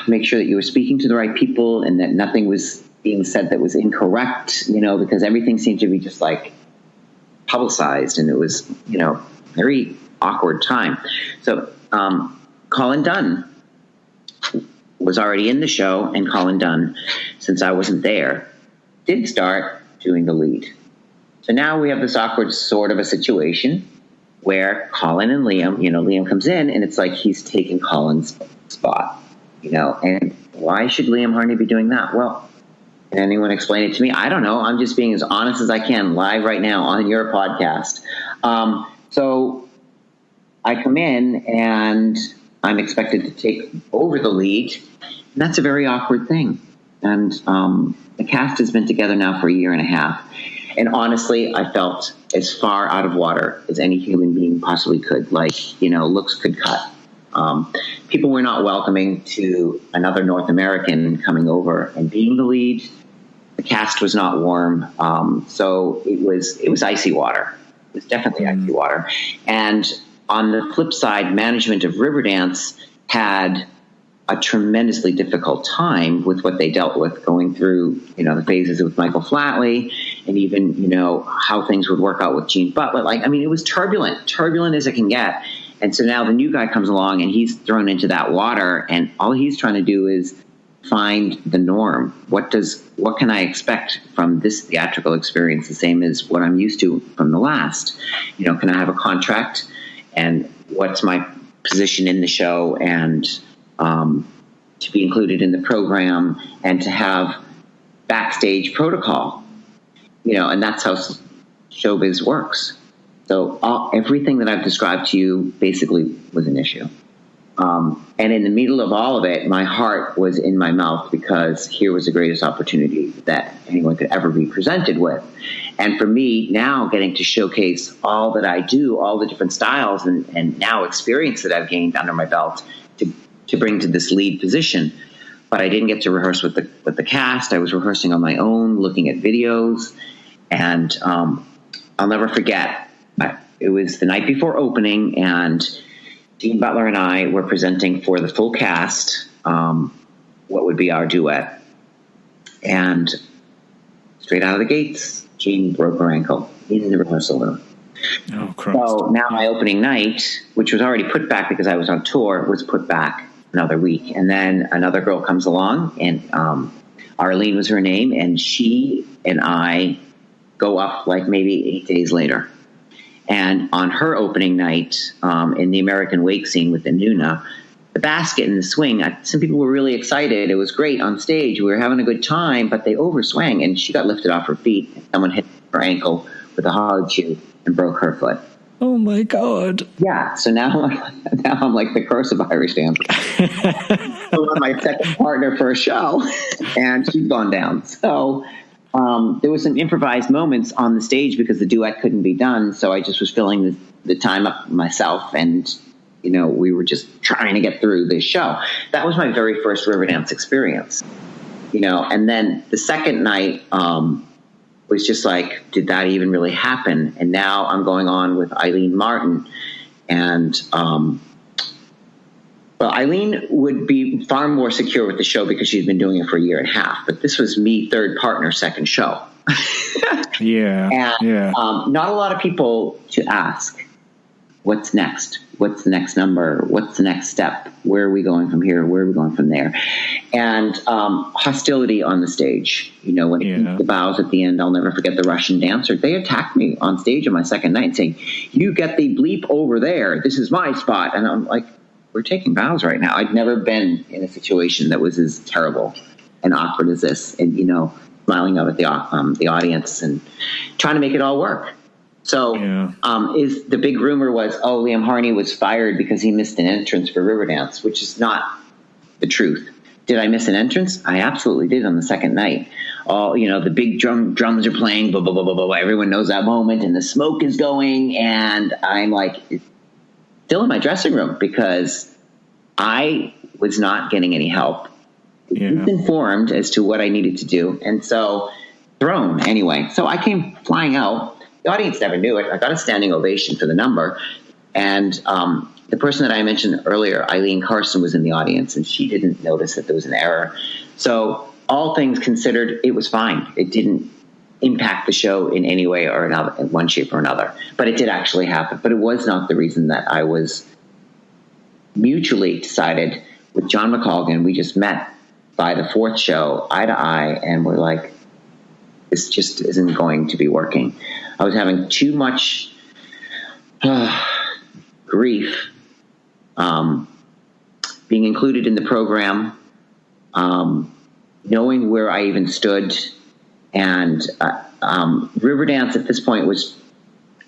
make sure that you were speaking to the right people and that nothing was being said that was incorrect, you know, because everything seemed to be just like publicized, and it was, you know, very awkward time. So Colin Dunn was already in the show, and Colin Dunn, since I wasn't there, did start doing the lead. So now we have this awkward sort of a situation where Colin and Liam, you know, Liam comes in, and it's like he's taking Colin's spot, you know, and why should Liam Harney be doing that? Well, can anyone explain it to me? I don't know. I'm just being as honest as I can live right now on your podcast. So I come in and I'm expected to take over the lead. And that's a very awkward thing. And the cast has been together now for a year and a half. And honestly, I felt as far out of water as any human being possibly could. Like, you know, looks could cut. People were not welcoming to another North American coming over and being the lead. The cast was not warm. So it was icy water. It was definitely icy water. And on the flip side, management of Riverdance had a tremendously difficult time with what they dealt with, going through, you know, the phases with Michael Flatley, and even, you know, how things would work out with Gene Butler. Like, I mean, it was turbulent as it can get. And so now the new guy comes along and he's thrown into that water, and all he's trying to do is find the norm. What can I expect from this theatrical experience, the same as what I'm used to from the last? You know, can I have a contract, and what's my position in the show, and to be included in the program, and to have backstage protocol, you know, and that's how showbiz works. So everything that I've described to you basically was an issue. And in the middle of all of it, my heart was in my mouth, because here was the greatest opportunity that anyone could ever be presented with. And for me, now getting to showcase all that I do, all the different styles and now experience that I've gained under my belt to bring to this lead position. But I didn't get to rehearse with the cast. I was rehearsing on my own, looking at videos. And I'll never forget, it was the night before opening, and Gene Butler and I were presenting for the full cast what would be our duet. And straight out of the gates, Gene broke her ankle in the rehearsal room. Oh, Christ. So now my opening night, which was already put back because I was on tour, was put back another week. And then another girl comes along, and Arlene was her name, and she and I go up like maybe 8 days later. And on her opening night, in the American Wake scene with the Nuna, the basket and the swing, some people were really excited. It was great on stage. We were having a good time, but they overswang, and she got lifted off her feet. And someone hit her ankle with a hard shoe and broke her foot. Oh, my God. Yeah, so now I'm like the curse of Irish dance. So I'm my second partner for a show, and she's gone down. So there was some improvised moments on the stage because the duet couldn't be done. So I just was filling the time up myself, and, you know, we were just trying to get through this show. That was my very first Riverdance experience, you know. And then the second night was just like, did that even really happen? And now I'm going on with Eileen Martin, and well, Eileen would be far more secure with the show because she's been doing it for a year and a half. But this was me, third partner, second show. Yeah. And yeah. Not a lot of people to ask, what's next? What's the next number? What's the next step? Where are we going from here? Where are we going from there? And hostility on the stage. You know, when it came to the bows at the end, I'll never forget the Russian dancer. They attacked me on stage on my second night saying, "You get the bleep over there. This is my spot." And I'm like, we're taking bows right now. I'd never been in a situation that was as terrible and awkward as this. And, you know, smiling up at the audience and trying to make it all work. So is the big rumor was, Liam Harney was fired because he missed an entrance for Riverdance, which is not the truth. Did I miss an entrance? I absolutely did on the second night. You know, the big drums are playing, blah, blah, blah, blah, blah. Everyone knows that moment, and the smoke is going, and I'm like still in my dressing room because I was not getting any help. Informed as to what I needed to do, and so thrown anyway. So I came flying out. The audience never knew it. I got a standing ovation for the number, and the person that I mentioned earlier, Eileen Carson, was in the audience, and she didn't notice that there was an error. So all things considered, it was fine. It didn't impact the show in any way or another, in one shape or another. But it did actually happen. But it was not the reason that I was mutually decided with John McColgan. We just met by the fourth show, eye to eye, and we're like, this just isn't going to be working. I was having too much grief being included in the program, knowing where I even stood. And Riverdance at this point was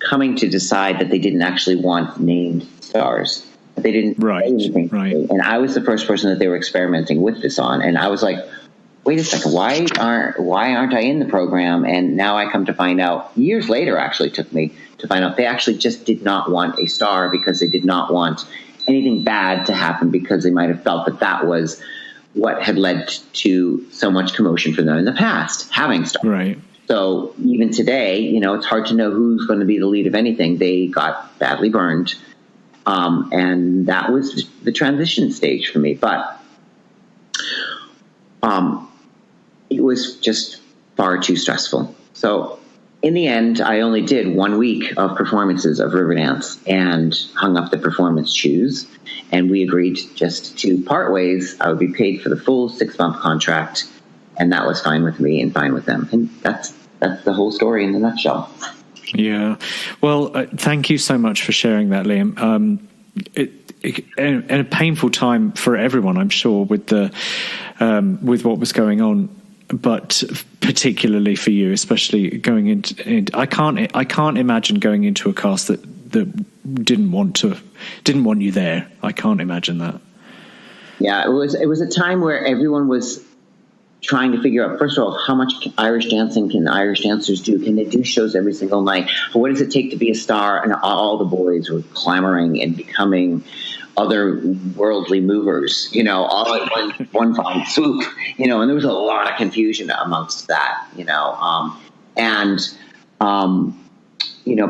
coming to decide that they didn't actually want named stars. They didn't say anything. Right. And I was the first person that they were experimenting with this on. And I was like, wait a second, why aren't I in the program? And now I come to find out, years later actually took me to find out, they actually just did not want a star because they did not want anything bad to happen, because they might have felt that that was what had led to so much commotion for them in the past, having stars. Right. So even today, it's hard to know who's going to be the lead of anything. They got badly burned. And that was the transition stage for me. But it was just far too stressful. So in the end, I only did 1 week of performances of Riverdance and hung up the performance shoes. And we agreed just to part ways. I would be paid for the full 6-month contract. And that was fine with me and fine with them. And that's the whole story in a nutshell. Yeah. Well, thank you so much for sharing that, Liam. And a painful time for everyone, I'm sure, with with what was going on, but particularly for you, especially going into. I can't imagine going into a cast that didn't want you there. I can't imagine that. Yeah, it was a time where everyone was trying to figure out, first of all, how much Irish dancing can Irish dancers do? Can they do shows every single night? What does it take to be a star? And all the boys were clamoring and becoming other worldly movers, all at one fine swoop, and there was a lot of confusion amongst that,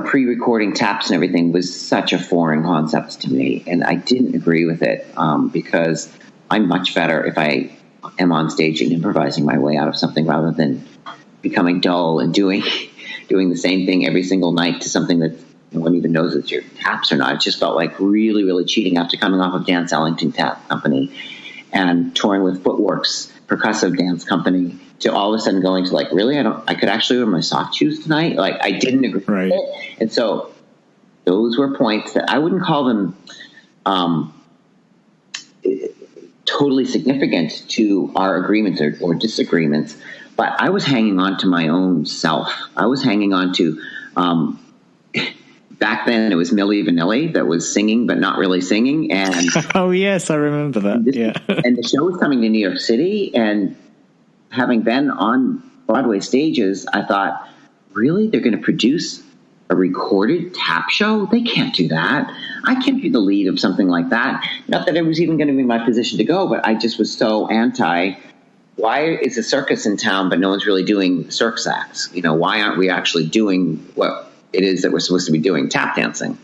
pre-recording taps and everything was such a foreign concept to me. And I didn't agree with it because I'm much better if I am on stage and improvising my way out of something rather than becoming dull and doing the same thing every single night to something that no one even knows it's your taps or not. It just felt like really, really cheating after coming off of Dance Ellington Tap Company and touring with Footwork's percussive dance company to all of a sudden going to like, really, I could actually wear my soft shoes tonight. Like I didn't agree with it. And so those were points that I wouldn't call them, totally significant to our agreements or disagreements, but I was hanging on to my own self. I was hanging on to, back then it was Milli Vanilli that was singing, but not really singing. And oh yes, I remember that. And the show was coming to New York City, and having been on Broadway stages, I thought, really, they're going to produce a recorded tap show? They can't do that. I can't be the lead of something like that. Not that it was even going to be my position to go, but I just was so anti. Why is a circus in town, but no one's really doing circus acts? Why aren't we actually doing what it is that we're supposed to be doing, tap dancing?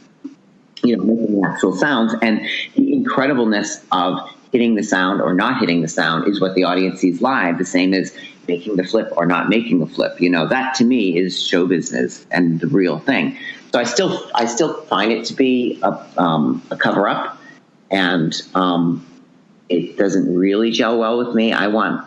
Making actual sounds. And the incredibleness of hitting the sound or not hitting the sound is what the audience sees live, the same as making the flip or not making the flip. That to me is show business and the real thing. So I still find it to be a cover up, and it doesn't really gel well with me. I want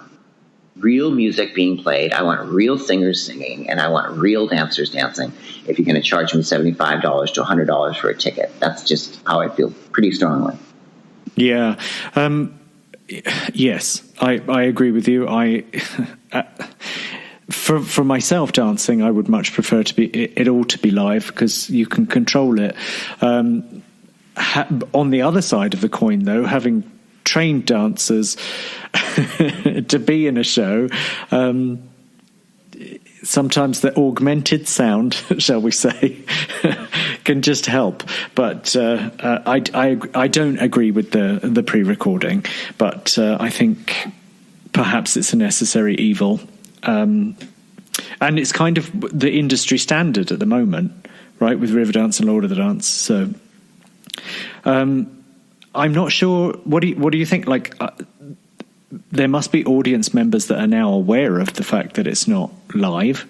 real music being played. I want real singers singing, and I want real dancers dancing. If you're going to charge me $75 to $100 for a ticket, that's just how I feel pretty strongly. Yeah. Yes, I agree with you. For myself dancing, I would much prefer it all to be live because you can control it. On the other side of the coin, though, having trained dancers to be in a show, sometimes the augmented sound, shall we say, can just help. But I don't agree with the pre-recording, but I think perhaps it's a necessary evil. And it's kind of the industry standard at the moment, right, with Riverdance and Lord of the Dance. So I'm not sure. What do you think? Like there must be audience members that are now aware of the fact that it's not live.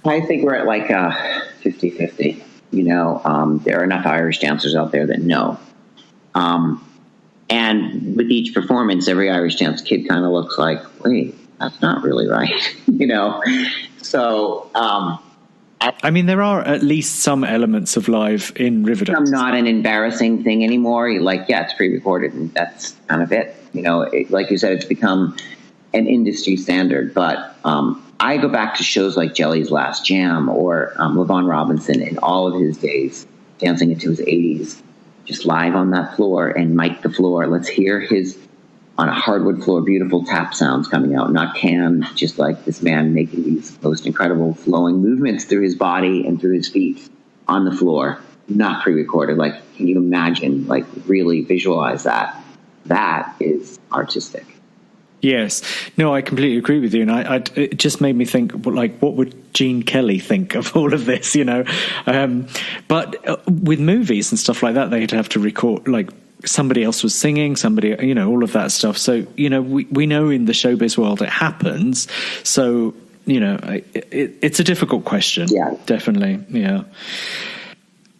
I think we're at like 50-50. There are enough Irish dancers out there that know. And with each performance, every Irish dance kid kind of looks like, wait, that's not really right, So, I mean, there are at least some elements of live in Riverdance. Not an embarrassing thing anymore. It's pre-recorded, and that's kind of it. Like you said, it's become an industry standard. But I go back to shows like Jelly's Last Jam or LaVon Robinson in all of his days, dancing into his 80s, just live on that floor and mic the floor. Let's hear his, on a hardwood floor, beautiful tap sounds coming out, not canned, just like this man making these most incredible flowing movements through his body and through his feet on the floor, not pre-recorded. Like, can you imagine, like, really visualize that? That is artistic. Yes. No, I completely agree with you. And it just made me think, like, what would Gene Kelly think of all of this, But with movies and stuff like that, they'd have to record, like, somebody else was singing, somebody, all of that stuff. So, we know in the showbiz world it happens. So, it's a difficult question. Yeah. Definitely. Yeah.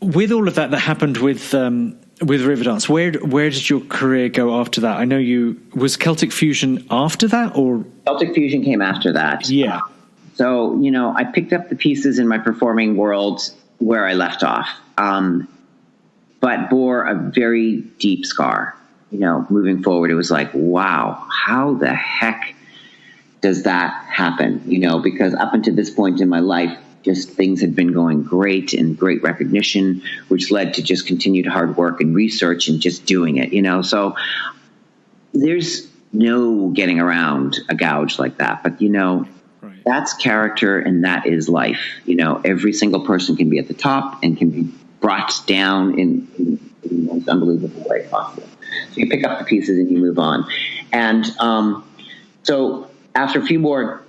With all of that happened with Riverdance, where did your career go after that? I know was Celtic Fusion after that, or? Celtic Fusion came after that. Yeah. So, I picked up the pieces in my performing world where I left off. But bore a very deep scar. Moving forward, it was like, wow, how the heck does that happen? Because up until this point in my life, just things had been going great and great recognition, which led to just continued hard work and research and just doing it, So there's no getting around a gouge like that. But, right. That's character and that is life. Every single person can be at the top and can be brought down in the most unbelievable way possible. So you pick up the pieces and you move on. And so after a few more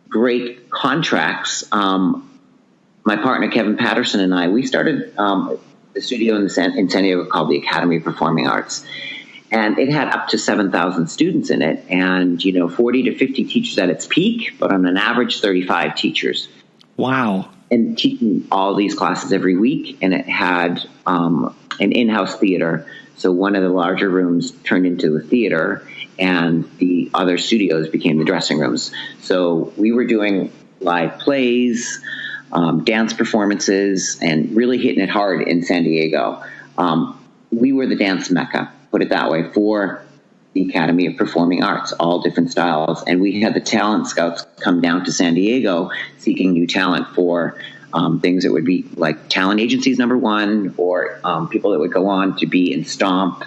great contracts, my partner Kevin Patterson and I, we started the studio in San Diego called the Academy of Performing Arts. And it had up to 7,000 students in it and, 40 to 50 teachers at its peak, but on an average, 35 teachers. Wow. And teaching all these classes every week. And it had an in-house theater. So one of the larger rooms turned into a theater and the other studios became the dressing rooms. So we were doing live plays, dance performances, and really hitting it hard in San Diego. We were the dance mecca, put it that way, for the Academy of Performing Arts, all different styles. And we had the talent scouts come down to San Diego seeking new talent for things that would be like talent agencies, number one, or people that would go on to be in Stomp,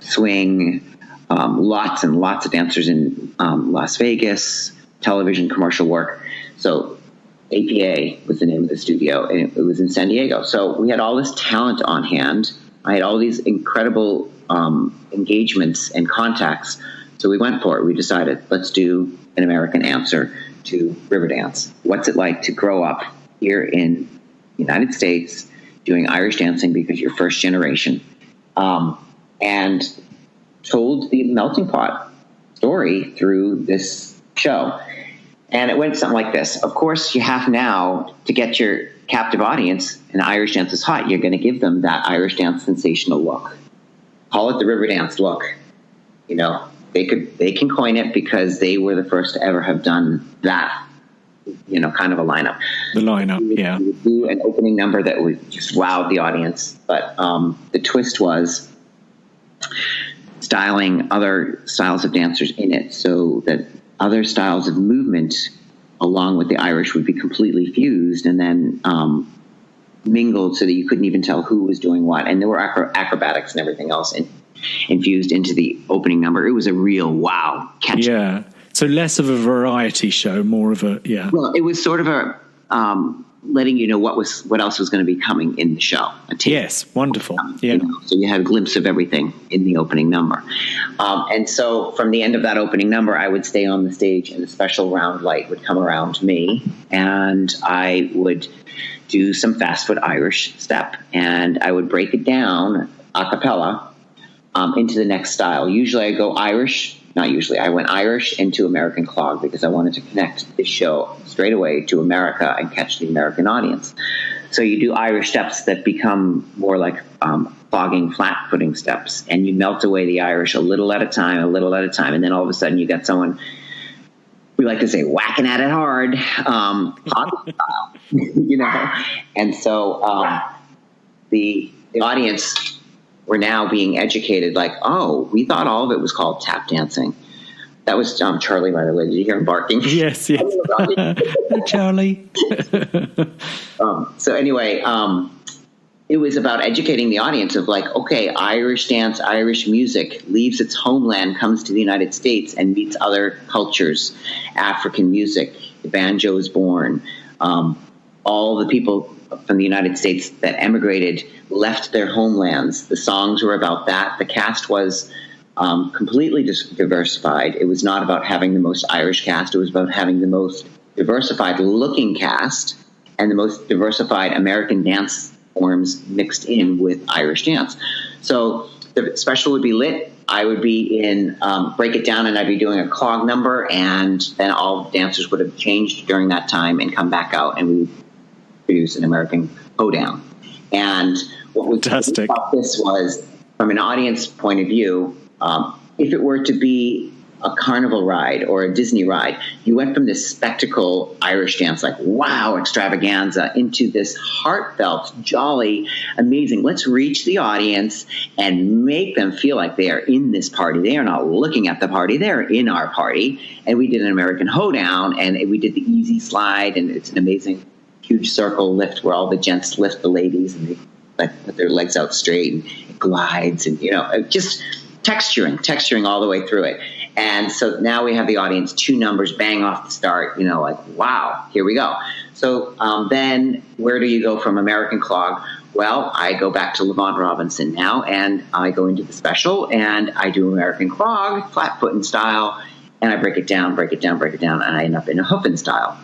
Swing, lots and lots of dancers in Las Vegas, television, commercial work. So APA was the name of the studio, and it was in San Diego. So we had all this talent on hand. I had all these incredible engagements and contacts. So we went for it. We decided, let's do an American answer to Riverdance. What's it like to grow up here in the United States doing Irish dancing because you're first generation? And told the melting pot story through this show. And it went something like this. Of course, you have now to get your captive audience, and Irish dance is hot, you're going to give them that Irish dance sensational look. Call it the Riverdance look. They can coin it because they were the first to ever have done that, kind of a lineup. The lineup, yeah. We would do an opening number that would just wow the audience. But the twist was styling other styles of dancers in it so that other styles of movement along with the Irish would be completely fused and then mingled so that you couldn't even tell who was doing what. And there were acrobatics and everything else infused into the opening number. It was a real wow catch. Yeah. So less of a variety show, more of a, yeah. Well, it was sort of a letting you know what else was going to be coming in the show. Yes, wonderful. Yeah. So you had a glimpse of everything in the opening number. And so from the end of that opening number, I would stay on the stage and a special round light would come around me and I would do some fast foot Irish step and I would break it down a cappella into the next style. Usually I go Irish. Not usually. I went Irish into American clog because I wanted to connect the show straight away to America and catch the American audience. So you do Irish steps that become more like clogging, flat-footing steps, and you melt away the Irish a little at a time, and then all of a sudden you got someone, we like to say, whacking at it hard, hockey style, you know. And so the audience were now being educated, like, oh, we thought all of it was called tap dancing. That was Charlie, by the way. Did you hear him barking? Yes. Charlie. So anyway, it was about educating the audience of like, okay, Irish dance, Irish music leaves its homeland, comes to the United States and meets other cultures, African music, the banjo is born. All the people from the United States that emigrated left their homelands. The songs were about that. The cast was completely diversified. It was not about having the most Irish cast. It was about having the most diversified looking cast and the most diversified American dance forms mixed in with Irish dance. So the special would be lit. I would be in Break It Down, and I'd be doing a clog number, and then all dancers would have changed during that time and come back out, and we would produce an American hoedown. And what was fantastic about this was, from an audience point of view, if it were to be a carnival ride or a Disney ride, you went from this spectacle Irish dance, like, wow, extravaganza, into this heartfelt, jolly, amazing, let's reach the audience and make them feel like they are in this party. They are not looking at the party. They're in our party. And we did an American hoedown, and we did the easy slide, and it's an amazing huge circle lift where all the gents lift the ladies, and they like put their legs out straight, and it glides, and, you know, just texturing all the way through it. And so now we have the audience, 2 numbers, bang off the start, you know, like, wow, here we go. So then where do you go from American clog? Well, I go back to Levant Robinson now, and I go into the special, and I do American clog, flat foot in style, and I break it down, and I end up in a hoofing style,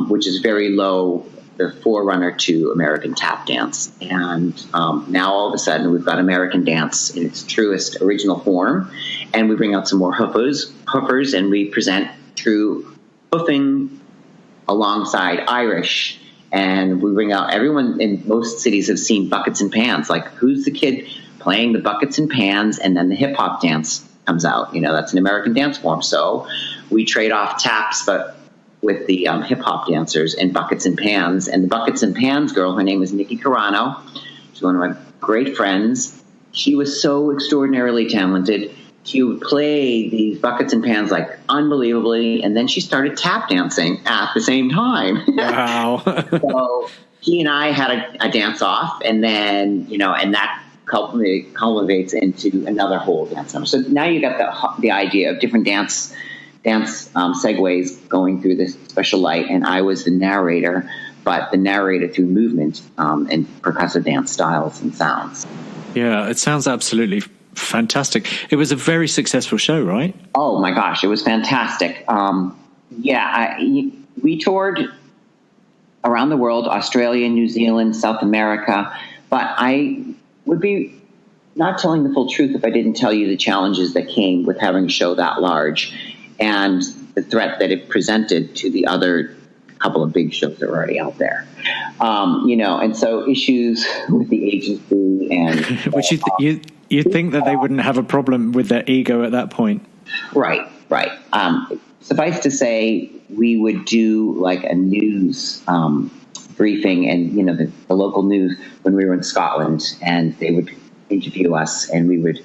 which is very low, the forerunner to American tap dance. And now all of a sudden we've got American dance in its truest original form, and we bring out some more hoofers, and we present true hoofing alongside Irish. And we bring out, everyone in most cities have seen buckets and pans. Like, who's the kid playing the buckets and pans, and then the hip hop dance comes out? You know, that's an American dance form. So we trade off taps, but with the hip hop dancers and buckets and pans. And the buckets and pans girl, her name is Nikki Carano. She's one of my great friends. She was so extraordinarily talented. She would play these buckets and pans like unbelievably, and then she started tap dancing at the same time. Wow. So he and I had a dance off, and then, you know, and that culminates into another whole dance number. So now you got the idea of different dance segues going through this special light, and I was the narrator, but the narrator through movement and percussive dance styles and sounds. Yeah, it sounds absolutely fantastic. It was a very successful show, right? Oh my gosh, it was fantastic. We toured around the world, Australia, New Zealand, South America, but I would be not telling the full truth if I didn't tell you the challenges that came with having a show that large, and the threat that it presented to the other couple of big shows that were already out there. You know, and so issues with the agency and... Which you think that they wouldn't have a problem with their ego at that point. Right. Suffice to say, we would do like a news briefing, and, you know, the local news when we were in Scotland, and they would interview us, and we would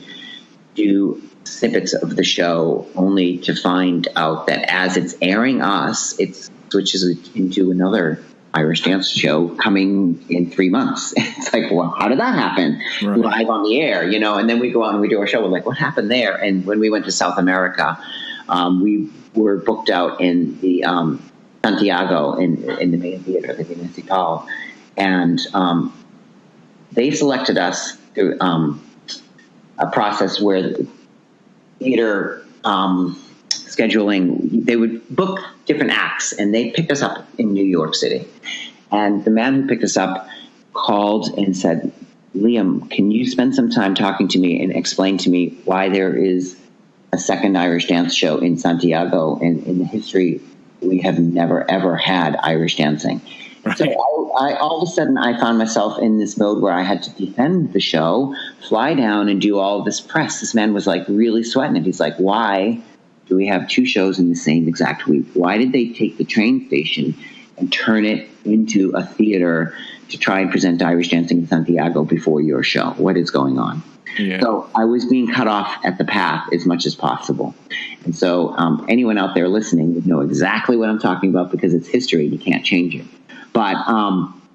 do snippets of the show, only to find out that as it's airing us, it switches into another Irish dance show coming in 3 months. It's like, well, how did that happen? Right. Live on the air, you know, and then we go out and we do our show. We're like, what happened there? And when we went to South America, we were booked out in the Santiago in the main theater, the Municipal, and they selected us through a process where the theater scheduling, they would book different acts, and they picked us up in New York City. And the man who picked us up called and said, Liam, can you spend some time talking to me and explain to me why there is a second Irish dance show in Santiago? And in the history, we have never, ever had Irish dancing. Right. So I all of a sudden, I found myself in this mode where I had to defend the show, fly down and do all this press. This man was like really sweating it. He's like, why do we have two shows in the same exact week? Why did they take the train station and turn it into a theater to try and present Irish dancing in Santiago before your show? What is going on? Yeah. So I was being cut off at the path as much as possible. And so anyone out there listening would know exactly what I'm talking about because it's history. You can't change it. But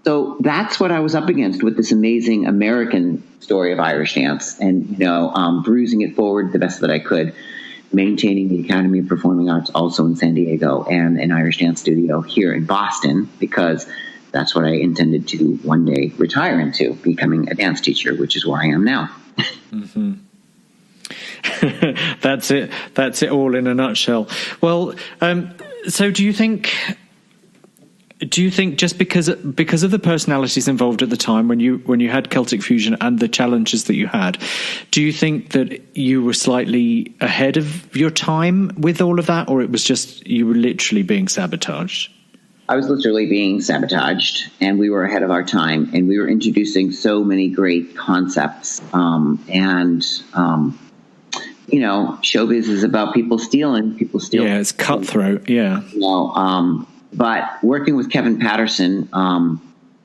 so that's what I was up against with this amazing American story of Irish dance and, bruising it forward the best that I could, maintaining the Academy of Performing Arts also in San Diego and an Irish dance studio here in Boston, because that's what I intended to one day retire into, becoming a dance teacher, which is where I am now. Mm-hmm. That's it. That's it all in a nutshell. Well, so do you think just because of the personalities involved at the time when you had Celtic Fusion and the challenges that you had, do you think that you were slightly ahead of your time with all of that, or it was just you were literally being sabotaged? I was literally being sabotaged, and we were ahead of our time, and we were introducing so many great concepts. Showbiz is about people stealing. Yeah, it's cutthroat. Yeah. But working with Kevin Patterson,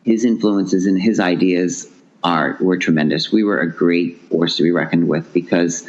his influences and his ideas were tremendous. We were a great force to be reckoned with because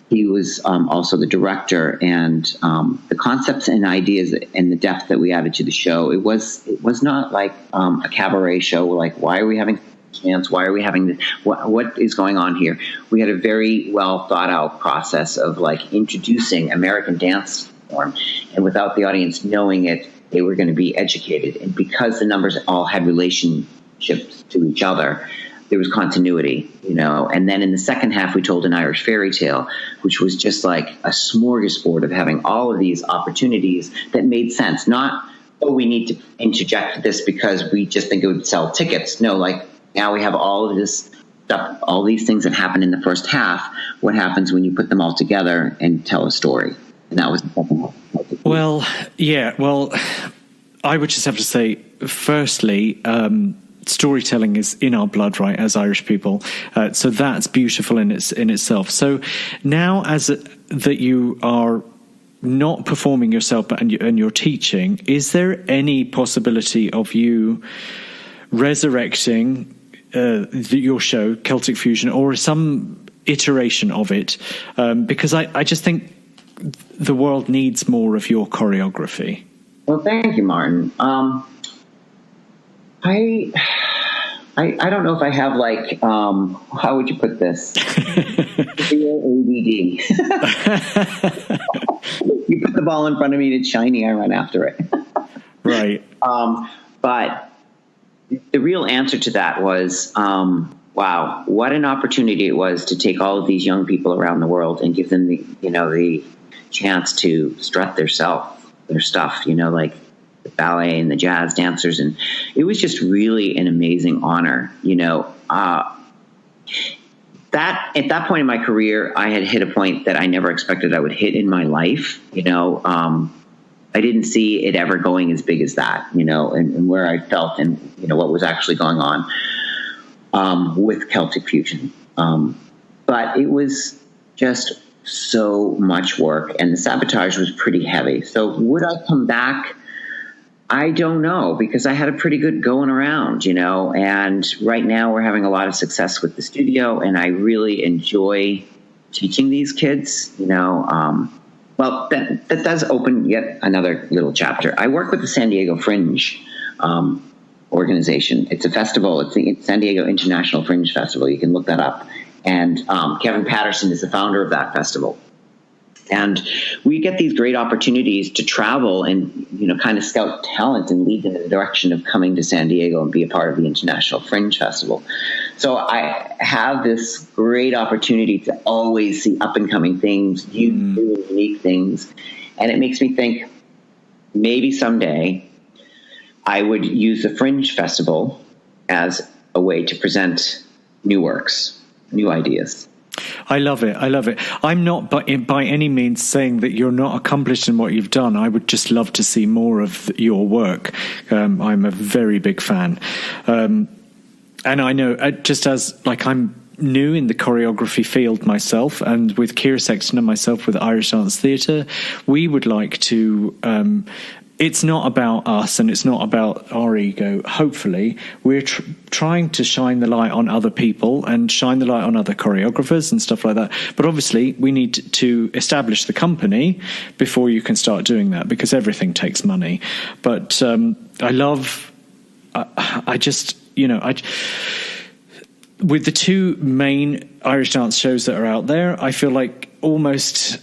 he was also the director, and the concepts and ideas and the depth that we added to the show. It was not like a cabaret show. Like, why are we having dance? Why are we having this? What is going on here? We had a very well thought out process of like introducing American dance form, and without the audience knowing it, they were going to be educated. And because the numbers all had relationships to each other, there was continuity, And then in the second half, we told an Irish fairy tale, which was just like a smorgasbord of having all of these opportunities that made sense. Not, we need to interject this because we just think it would sell tickets. No, like now we have all of this stuff, all these things that happen in the first half. What happens when you put them all together and tell a story? And that was the second half. Well, yeah. Well, I would just have to say, firstly, storytelling is in our blood, right, as Irish people. So that's beautiful in itself. So now, that you are not performing yourself and you're teaching, is there any possibility of you resurrecting your show, Celtic Fusion, or some iteration of it? Because I just think the world needs more of your choreography. Well, thank you, Martin. I don't know if I have like, how would you put this? Real ADD. You put the ball in front of me and it's shiny, I run after it. Right. But the real answer to that was, wow, what an opportunity it was to take all of these young people around the world and give them the chance to strut their stuff, like the ballet and the jazz dancers. And it was just really an amazing honor. That at that point in my career, I had hit a point that I never expected I would hit in my life. I didn't see it ever going as big as that, and where I felt and, what was actually going on with Celtic Fusion. But it was just so much work, and the sabotage was pretty heavy. So would I come back? I don't know, because I had a pretty good going around, and right now we're having a lot of success with the studio, and I really enjoy teaching these kids, Well, that does open yet another little chapter. I work with the San Diego Fringe organization. It's a festival. It's the San Diego International Fringe Festival. You can look that up. And Kevin Patterson is the founder of that festival. And we get these great opportunities to travel and, kind of scout talent and lead them in the direction of coming to San Diego and be a part of the International Fringe Festival. So I have this great opportunity to always see up-and-coming things, new and unique things. And it makes me think maybe someday I would use the Fringe Festival as a way to present new works, new ideas. I love it. I'm not by any means saying that you're not accomplished in what you've done. I would just love to see more of your work. I'm a very big fan. And I know, just as like I'm new in the choreography field myself, and with Kira Sexton and myself with Irish Dance Theatre, we would like to... it's not about us and it's not about our ego. Hopefully, we're trying to shine the light on other people and shine the light on other choreographers and stuff like that. But obviously, we need to establish the company before you can start doing that, because everything takes money. But with the two main Irish dance shows that are out there, I feel like almost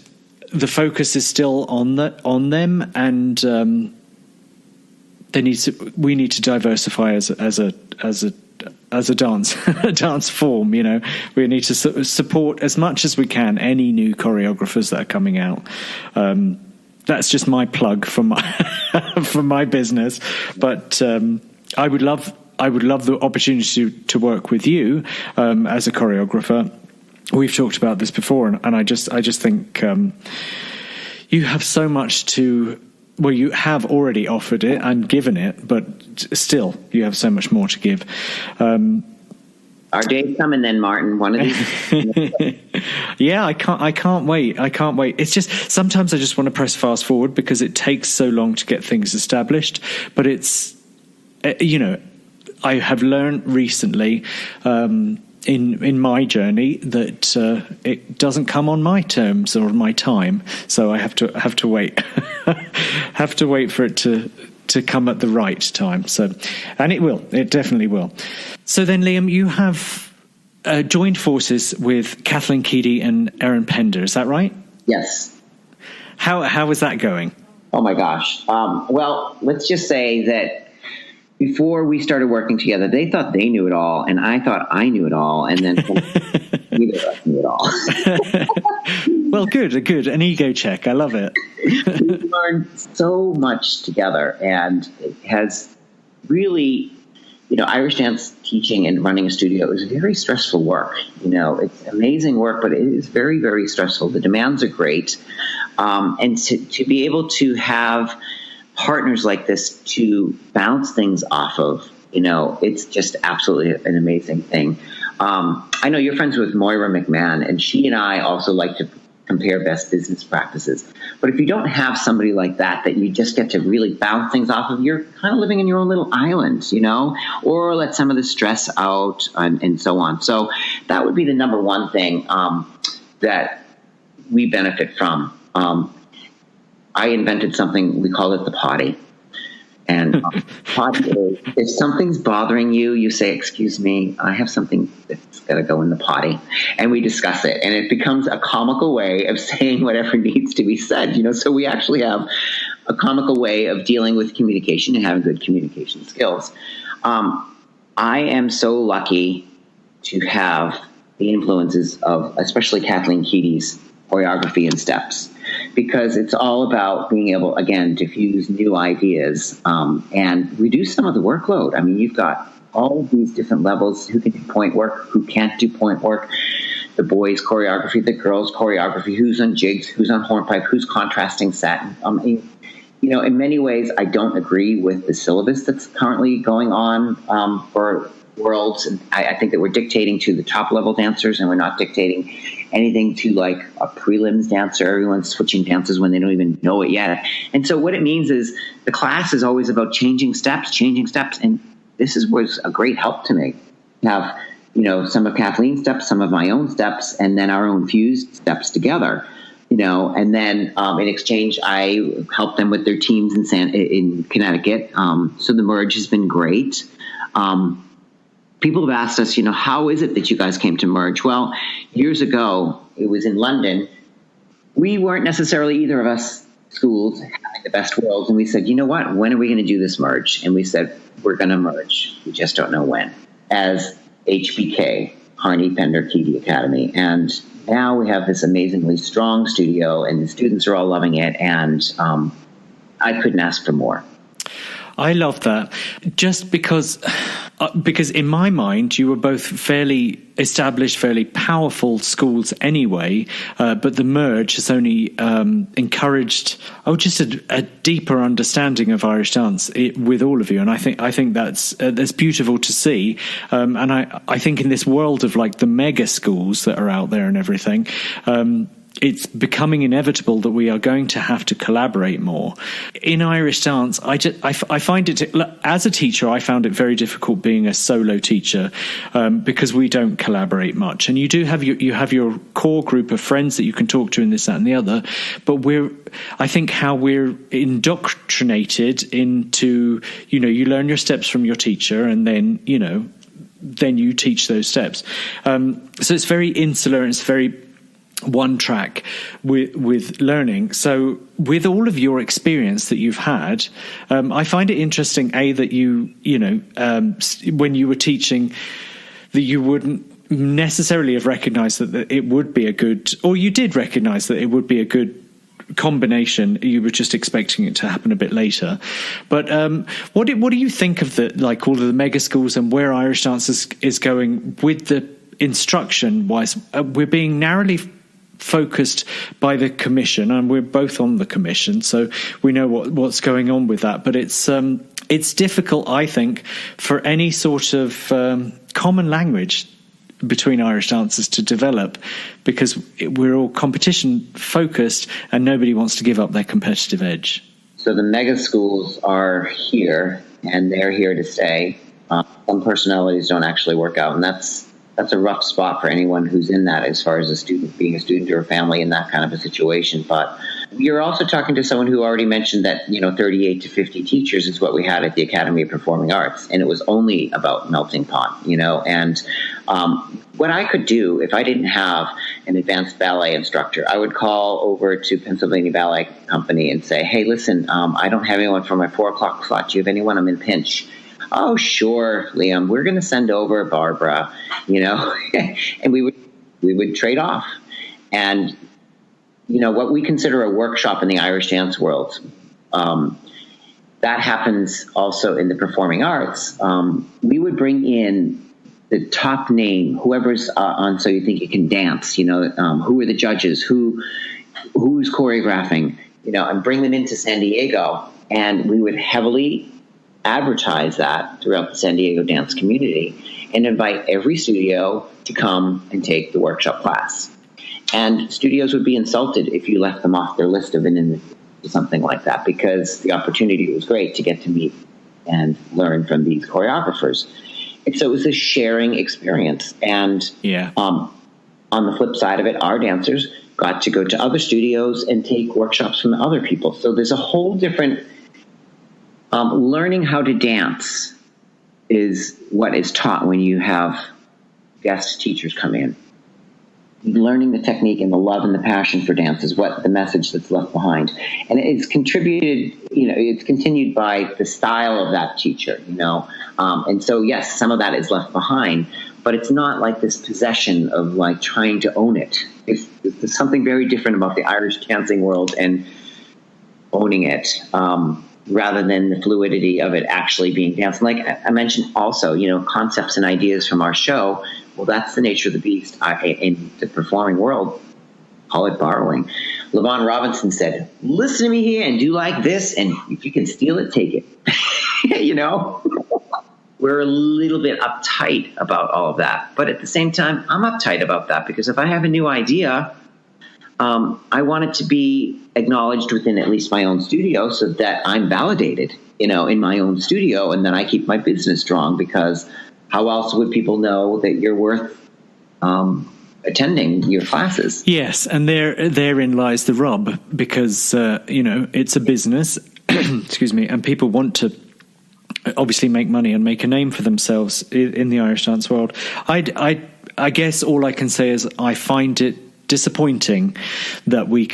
the focus is still on them, and we need to diversify as a dance form. You know, we need to support as much as we can any new choreographers that are coming out. That's just my plug for my business, but I would love the opportunity to work with you as a choreographer. We've talked about this before, and I just think you have so much to. Well, you have already offered it and given it, but still, you have so much more to give. Our day's coming then, Martin. One of these. Yeah, I can't wait. It's just sometimes I just want to press fast forward because it takes so long to get things established. But it's, I have learned recently in my journey that it doesn't come on my terms or my time, so I have to wait. Have to wait for it to come at the right time. So, and it definitely will. So then, Liam, you have joined forces with Kathleen Keedy and Erin Pender, is that right? Yes. How is that going? Oh my gosh. Well, let's just say that before we started working together, they thought they knew it all, and I thought I knew it all, and then neither of us knew it all. Well, good. An ego check. I love it. We learned so much together, and it has really, Irish dance teaching and running a studio is very stressful work. It's amazing work, but it is very, very stressful. The demands are great. And to be able to have partners like this to bounce things off of, it's just absolutely an amazing thing. I know you're friends with Moira McMahon, and she and I also like to compare best business practices. But if you don't have somebody like that you just get to really bounce things off of, you're kind of living in your own little island, or let some of the stress out and so on. So that would be the number one thing that we benefit from. I invented something, we call it the potty. And potty is, if something's bothering you, you say, excuse me, I have something that's got to go in the potty. And we discuss it. And it becomes a comical way of saying whatever needs to be said. So we actually have a comical way of dealing with communication and having good communication skills. I am so lucky to have the influences of especially Kathleen Keedy's choreography and steps, because it's all about being able, again, to fuse new ideas and reduce some of the workload. I mean, you've got all of these different levels, who can do point work, who can't do point work, the boys' choreography, the girls' choreography, who's on jigs, who's on hornpipe, who's contrasting satin. In many ways, I don't agree with the syllabus that's currently going on for worlds. And I think that we're dictating to the top level dancers, and we're not dictating anything to like a prelims dancer. Everyone's switching dances when they don't even know it yet. And so what it means is the class is always about changing steps. And this was a great help to me. Have, some of Kathleen's steps, some of my own steps, and then our own fused steps together, and then in exchange, I help them with their teams in Connecticut. So the merge has been great. People have asked us, how is it that you guys came to merge? Well, years ago, it was in London. We weren't necessarily either of us schools having the best worlds. And we said, you know what? When are we going to do this merge? And we said, we're going to merge. We just don't know when. As HBK, Harney Pender Keedy Academy. And now we have this amazingly strong studio, and the students are all loving it. And I couldn't ask for more. I love that. Just because in my mind, you were both fairly established, fairly powerful schools anyway, but the merge has only encouraged just a deeper understanding of Irish dance with all of you, and I think that's beautiful to see. And I think in this world of like the mega schools that are out there and everything, it's becoming inevitable that we are going to have to collaborate more. In Irish dance, I find it, as a teacher, I found it very difficult being a solo teacher because we don't collaborate much. And you do have your core group of friends that you can talk to in this, that, and the other. But I think how we're indoctrinated into, you learn your steps from your teacher, and then you teach those steps. So it's very insular, and it's very one track with learning. So with all of your experience that you've had, I find it interesting, that when you were teaching, that you wouldn't necessarily have recognized that it would be a good, or you did recognize that it would be a good combination. You were just expecting it to happen a bit later. But what do you think of all of the mega schools and where Irish dance is going with the instruction wise? We're being narrowly focused by the commission, and we're both on the commission, so we know what's going on with that. But it's difficult, I think, for any sort of common language between Irish dancers to develop, because we're all competition focused and nobody wants to give up their competitive edge. So the mega schools are here, and they're here to stay. Some personalities don't actually work out, and that's a rough spot for anyone who's in that, as far as being a student or a family in that kind of a situation. But you're also talking to someone who already mentioned that 38 to 50 teachers is what we had at the Academy of Performing Arts, and it was only about melting pot. And what I could do if I didn't have an advanced ballet instructor, I would call over to Pennsylvania Ballet Company and say, "Hey, listen, I don't have anyone for my 4:00 slot. Do you have anyone? I'm in pinch." "Oh, sure, Liam, we're going to send over Barbara," and we would trade off. And, what we consider a workshop in the Irish dance world, that happens also in the performing arts. We would bring in the top name, whoever's on So You Think You Can Dance, who are the judges, who's choreographing, and bring them into San Diego. And we would heavily advertise that throughout the San Diego dance community and invite every studio to come and take the workshop class. And studios would be insulted if you left them off their list of something like that, because the opportunity was great to get to meet and learn from these choreographers. And so it was a sharing experience. And on the flip side of it, our dancers got to go to other studios and take workshops from other people. So there's a whole different learning how to dance is what is taught when you have guest teachers come in. Learning the technique and the love and the passion for dance is what the message that's left behind. And it's contributed, it's continued by the style of that teacher, and so, yes, some of that is left behind, but it's not like this possession of like trying to own it. There's something very different about the Irish dancing world and owning it, rather than the fluidity of it actually being danced. Like I mentioned also, concepts and ideas from our show, well, that's the nature of the beast in the performing world. Call it borrowing. LaVon Robinson said, "Listen to me here and do like this, and if you can steal it, take it." We're a little bit uptight about all of that. But at the same time, I'm uptight about that, because if I have a new idea, I want it to be acknowledged within at least my own studio, so that I'm validated, in my own studio, and then I keep my business strong, because how else would people know that you're worth attending your classes? Yes, and therein lies the rub, because it's a business, excuse me, and people want to obviously make money and make a name for themselves in the Irish dance world. I guess all I can say is I find it disappointing that we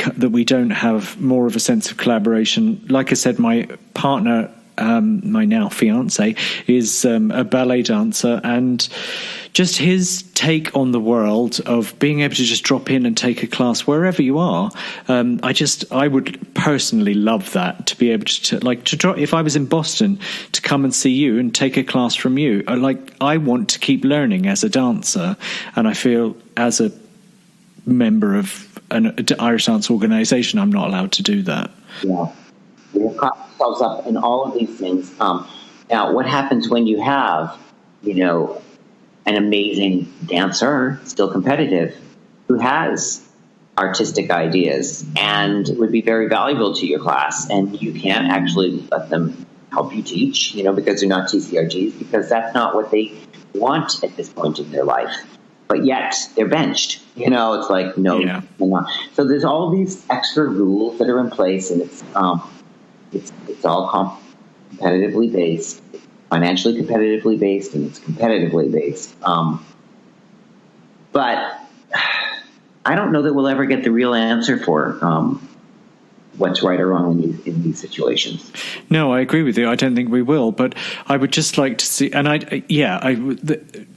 don't have more of a sense of collaboration. Like I said, my partner my now fiance, is a ballet dancer, and just his take on the world of being able to just drop in and take a class wherever you are. I would personally love that, to be able to drop, if I was in Boston, to come and see you and take a class from you. I want to keep learning as a dancer, and I feel as a member of an Irish dance organisation, I'm not allowed to do that. Yeah. We have caught ourselves up in all of these things. Now, what happens when you have, an amazing dancer, still competitive, who has artistic ideas and would be very valuable to your class, and you can't actually let them help you teach, because they're not TCRGs, because that's not what they want at this point in their life. But yet they're benched. It's like, no, yeah. No. So there's all these extra rules that are in place, and it's all competitively based, financially competitively based, and it's competitively based. But I don't know that we'll ever get the real answer for what's right or wrong in these situations. No, I agree with you. I don't think we will, but I would just like to see, and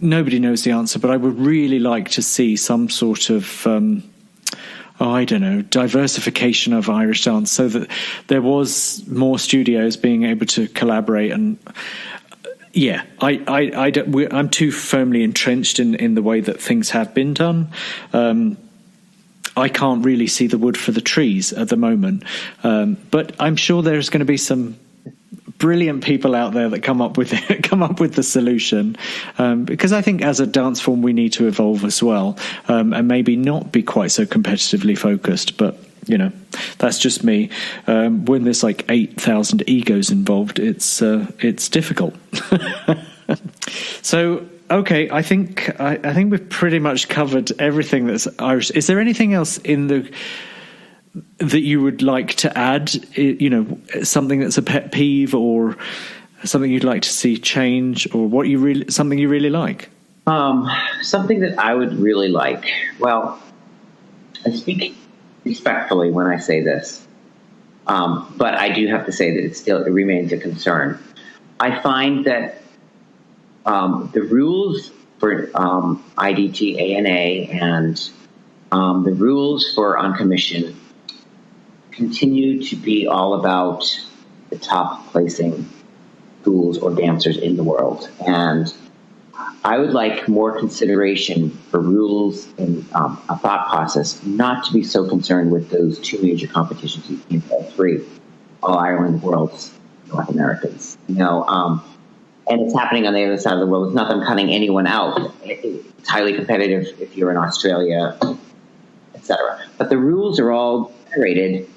nobody knows the answer, but I would really like to see some sort of, diversification of Irish dance, so that there was more studios being able to collaborate. And I'm too firmly entrenched in the way that things have been done. I can't really see the wood for the trees at the moment, but I'm sure there's going to be some brilliant people out there that come up with the solution, because I think as a dance form we need to evolve as well, and maybe not be quite so competitively focused. But that's just me. When there's like 8,000 egos involved, it's difficult. So. Okay, I think we've pretty much covered everything that's Irish. Is there anything else that you would like to add? Something that's a pet peeve, or something you'd like to see change, or something you really like? Something that I would really like. Well, I speak respectfully when I say this, but I do have to say that it remains a concern. I find that the rules for IDT, ANA, and the rules for on commission continue to be all about the top placing schools or dancers in the world. And I would like more consideration for rules and a thought process, not to be so concerned with those two major competitions, three, All Ireland, Worlds, North Americans. And it's happening on the other side of the world. It's not that I'm cutting anyone out. It's highly competitive if you're in Australia, etc. But the rules are all generated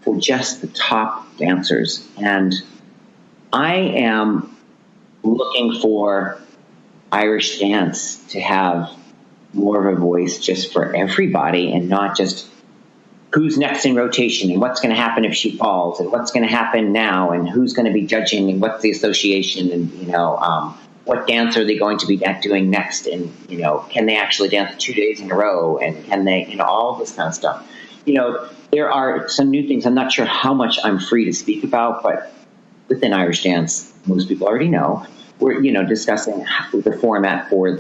for just the top dancers. And I am looking for Irish dance to have more of a voice just for everybody, and not just who's next in rotation, and what's going to happen if she falls, and what's going to happen now, and who's going to be judging, and what's the association, and what dance are they going to be doing next, and can they actually dance 2 days in a row, and can they, all this kind of stuff. There are some new things. I'm not sure how much I'm free to speak about, but within Irish dance, most people already know, we're discussing the format for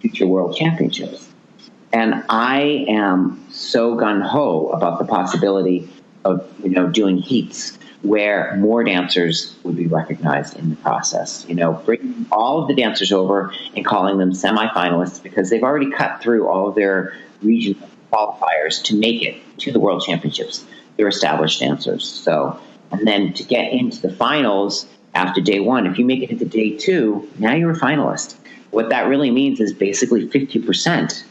future World Championships. And I am so gung-ho about the possibility of, doing heats where more dancers would be recognized in the process. Bringing all of the dancers over and calling them semifinalists, because they've already cut through all of their regional qualifiers to make it to the World Championships. They're established dancers. So, and then to get into the finals after day one, if you make it into day two, now you're a finalist. What that really means is basically 50%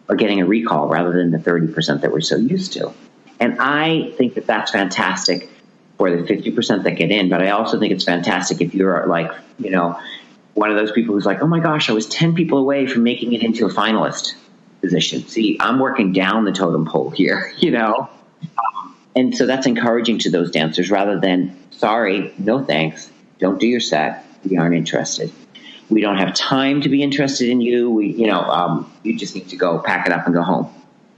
are getting a recall rather than the 30% that we're so used to. And I think that that's fantastic for the 50% that get in, but I also think it's fantastic if you're like, one of those people who's like, oh my gosh, I was 10 people away from making it into a finalist position. See, I'm working down the totem pole here, And so that's encouraging to those dancers rather than, sorry, no thanks, don't do your set, we aren't interested. We don't have time to be interested in you. You just need to go pack it up and go home.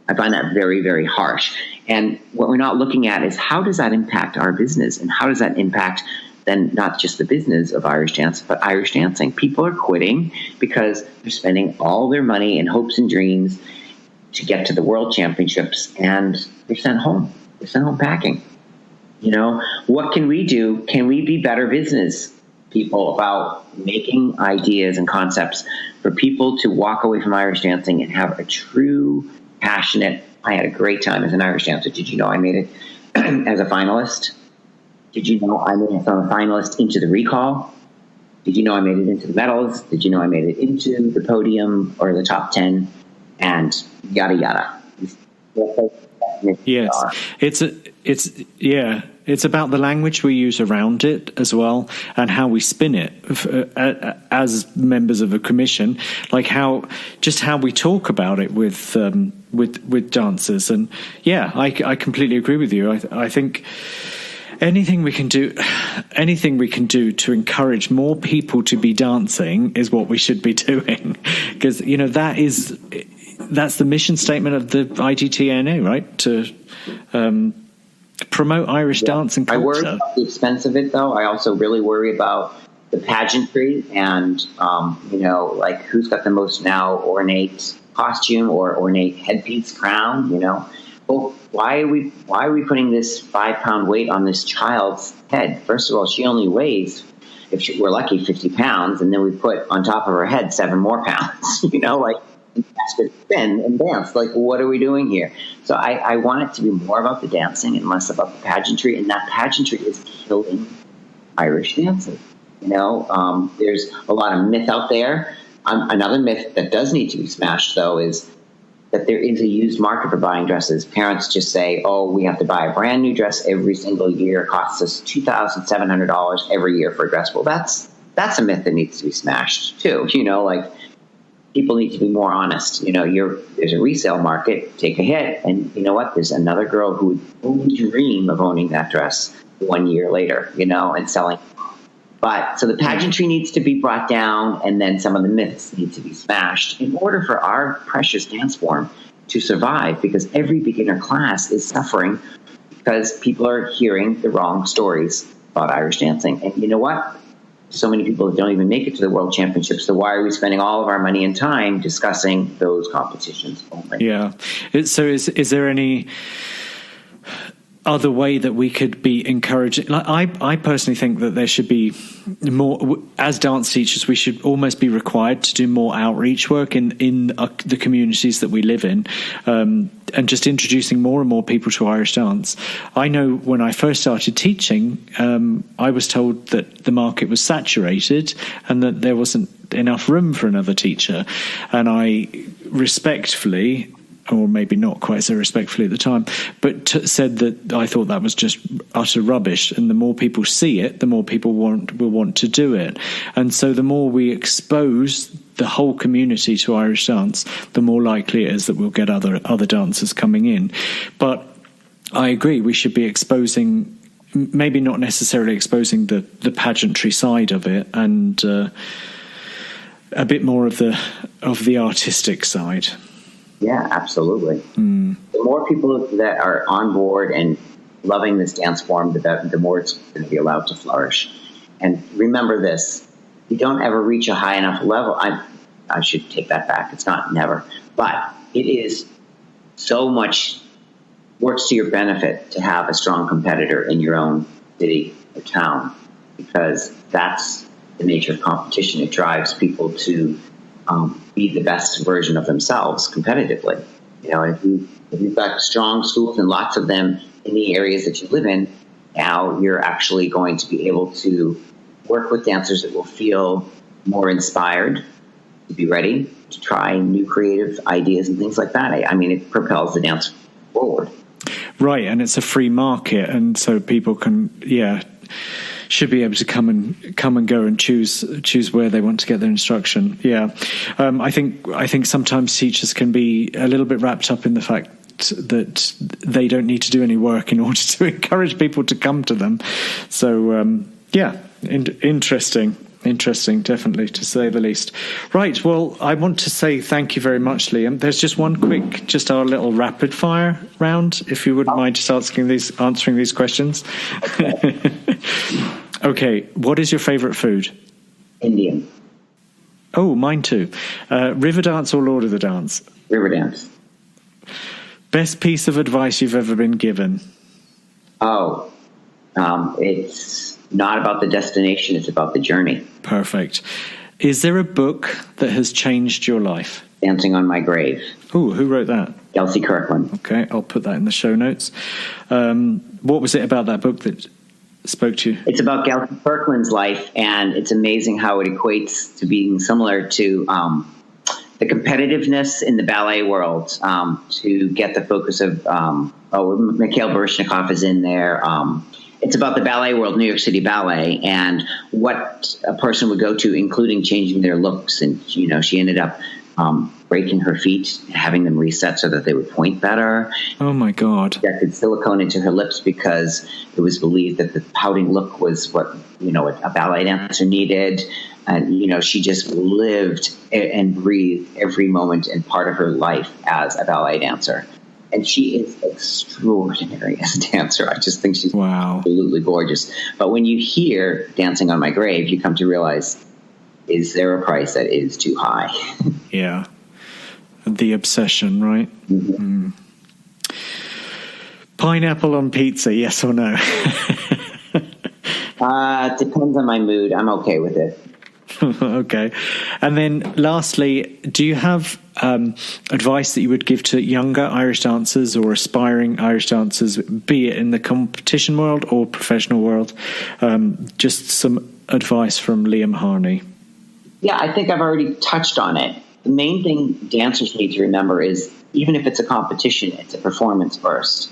I find that very, very harsh. And what we're not looking at is how does that impact our business, and how does that impact than not just the business of Irish dance, but Irish dancing. People are quitting because they're spending all their money and hopes and dreams to get to the World Championships, and they're sent home. They're sent home packing. What can we do? Can we be better business people about making ideas and concepts for people to walk away from Irish dancing and have a true, passionate, I had a great time as an Irish dancer. Did you know I made it as a finalist? Did you know I made it from a finalist into the recall? Did you know I made it into the medals? Did you know I made it into the podium or the top 10? And yada, yada. Yes. It's about the language we use around it as well, and how we spin it as members of a commission, like how we talk about it with dancers. And I completely agree with you. I think anything we can do to encourage more people to be dancing is what we should be doing, because that's the mission statement of the IDTNA, right? To promote Irish dance and culture. I worry about the expense of it, though. I also really worry about the pageantry and, like who's got the most now ornate costume or ornate headpiece crown, Well, why are we putting this 5-pound weight on this child's head? First of all, she only weighs, we're lucky, 50 pounds, and then we put on top of her head 7 more pounds, ask her to spin and dance. Like, what are we doing here? So I want it to be more about the dancing and less about the pageantry, and that pageantry is killing Irish dancing. There's a lot of myth out there. Another myth that does need to be smashed, though, is that there is a used market for buying dresses. Parents just say, oh, we have to buy a brand new dress every single year. It costs us $2,700 every year for a dress. Well, that's a myth that needs to be smashed, too. People need to be more honest. There's a resale market, take a hit. And you know what? There's another girl who would only dream of owning that dress 1 year later, and selling. But so the pageantry needs to be brought down, and then some of the myths need to be smashed in order for our precious dance form to survive, because every beginner class is suffering because people are hearing the wrong stories about Irish dancing. And you know what? So many people don't even make it to the World Championships. So why are we spending all of our money and time discussing those competitions only? Yeah. So is there any other way that we could be encouraging? I personally think that there should be more, as dance teachers, we should almost be required to do more outreach work in the communities that we live in, and just introducing more and more people to Irish dance. I know when I first started teaching, I was told that the market was saturated and that there wasn't enough room for another teacher. And I respectfully, or maybe not quite so respectfully at the time, but said that I thought that was just utter rubbish. And the more people see it, the more people will want to do it. And so the more we expose the whole community to Irish dance, the more likely it is that we'll get other dancers coming in. But I agree, we should be exposing, maybe not necessarily exposing the pageantry side of it, and a bit more of the artistic side. Yeah, absolutely. The more people that are on board and loving this dance form, the more it's going to be allowed to flourish. And remember this, you don't ever reach a high enough level. I should take that back. It's not never. But it is so much, works to your benefit to have a strong competitor in your own city or town, because that's the nature of competition. It drives people to be the best version of themselves competitively. If you've got strong schools and lots of them in the areas that you live in, now you're actually going to be able to work with dancers that will feel more inspired, to be ready to try new creative ideas and things like that. It propels the dance forward. Right, and it's a free market, and so people can, should be able to come and go and choose where they want to get their instruction. I think sometimes teachers can be a little bit wrapped up in the fact that they don't need to do any work in order to encourage people to come to them. So interesting, definitely, to say the least. Right, well, I want to say thank you very much, Liam. There's just one quick, just our little rapid fire round, if you wouldn't mind just answering these questions. Okay, what is your favourite food? Indian. Oh, mine too. Riverdance or Lord of the Dance? Riverdance. Best piece of advice you've ever been given? It's not about the destination, it's about the journey. Perfect. Is there a book that has changed your life? Dancing on My Grave. Oh, who wrote that? Elsie Kirkland. Okay, I'll put that in the show notes. What was it about that book that spoke to you? It's about Elsie Kirkland's life, and it's amazing how it equates to being similar to the competitiveness in the ballet world, to get the focus of, Mikhail Baryshnikov is in there. It's about the ballet world, New York City Ballet, and what a person would go to, including changing their looks. And, she ended up breaking her feet, having them reset so that they would point better. Oh, my God. Injected silicone into her lips because it was believed that the pouting look was what, a ballet dancer needed. And, she just lived and breathed every moment and part of her life as a ballet dancer. And she is extraordinary as a dancer. I just think she's absolutely gorgeous. But when you hear Dancing on My Grave, you come to realize, is there a price that is too high? Yeah. The obsession, right? Mm-hmm. Pineapple on pizza, yes or no? Depends on my mood. I'm okay with it. Okay. And then lastly, do you have advice that you would give to younger Irish dancers or aspiring Irish dancers, be it in the competition world or professional world? Just some advice from Liam Harney. Yeah, I think I've already touched on it. The main thing dancers need to remember is, even if it's a competition, it's a performance first.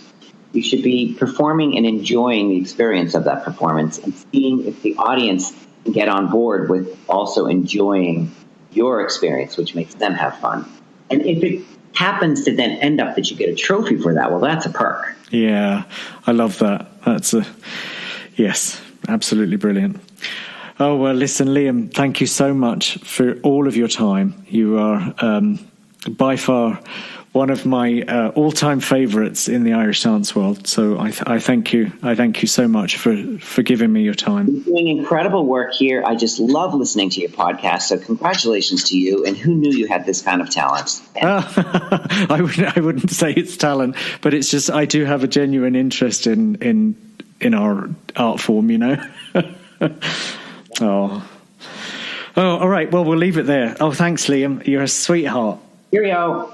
You should be performing and enjoying the experience of that performance and seeing if the audience can get on board with also enjoying your experience, which makes them have fun. And if it happens to then end up that you get a trophy for that, well, that's a perk. Yeah, I love that. Yes, absolutely brilliant. Oh, well, listen, Liam, thank you so much for all of your time. You are by far one of my all-time favourites in the Irish dance world. So I thank you. I thank you so much for giving me your time. You're doing incredible work here. I just love listening to your podcast. So congratulations to you. And who knew you had this kind of talent? I wouldn't say it's talent, but it's just I do have a genuine interest in our art form, Oh, all right. Well, we'll leave it there. Oh, thanks, Liam. You're a sweetheart. Cheerio.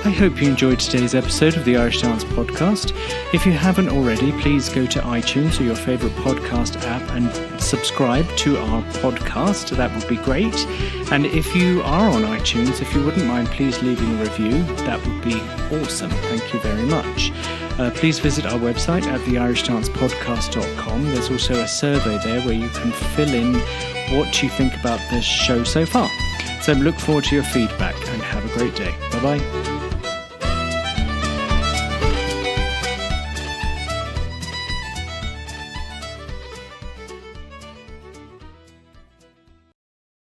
I hope you enjoyed today's episode of the Irish Dance Podcast. If you haven't already, please go to iTunes or your favourite podcast app and subscribe to our podcast. That would be great. And if you are on iTunes, if you wouldn't mind please leaving a review, that would be awesome. Thank you very much. Please visit our website at theirishdancepodcast.com. There's also a survey there where you can fill in what you think about this show so far. So look forward to your feedback and have a great day. Bye-bye.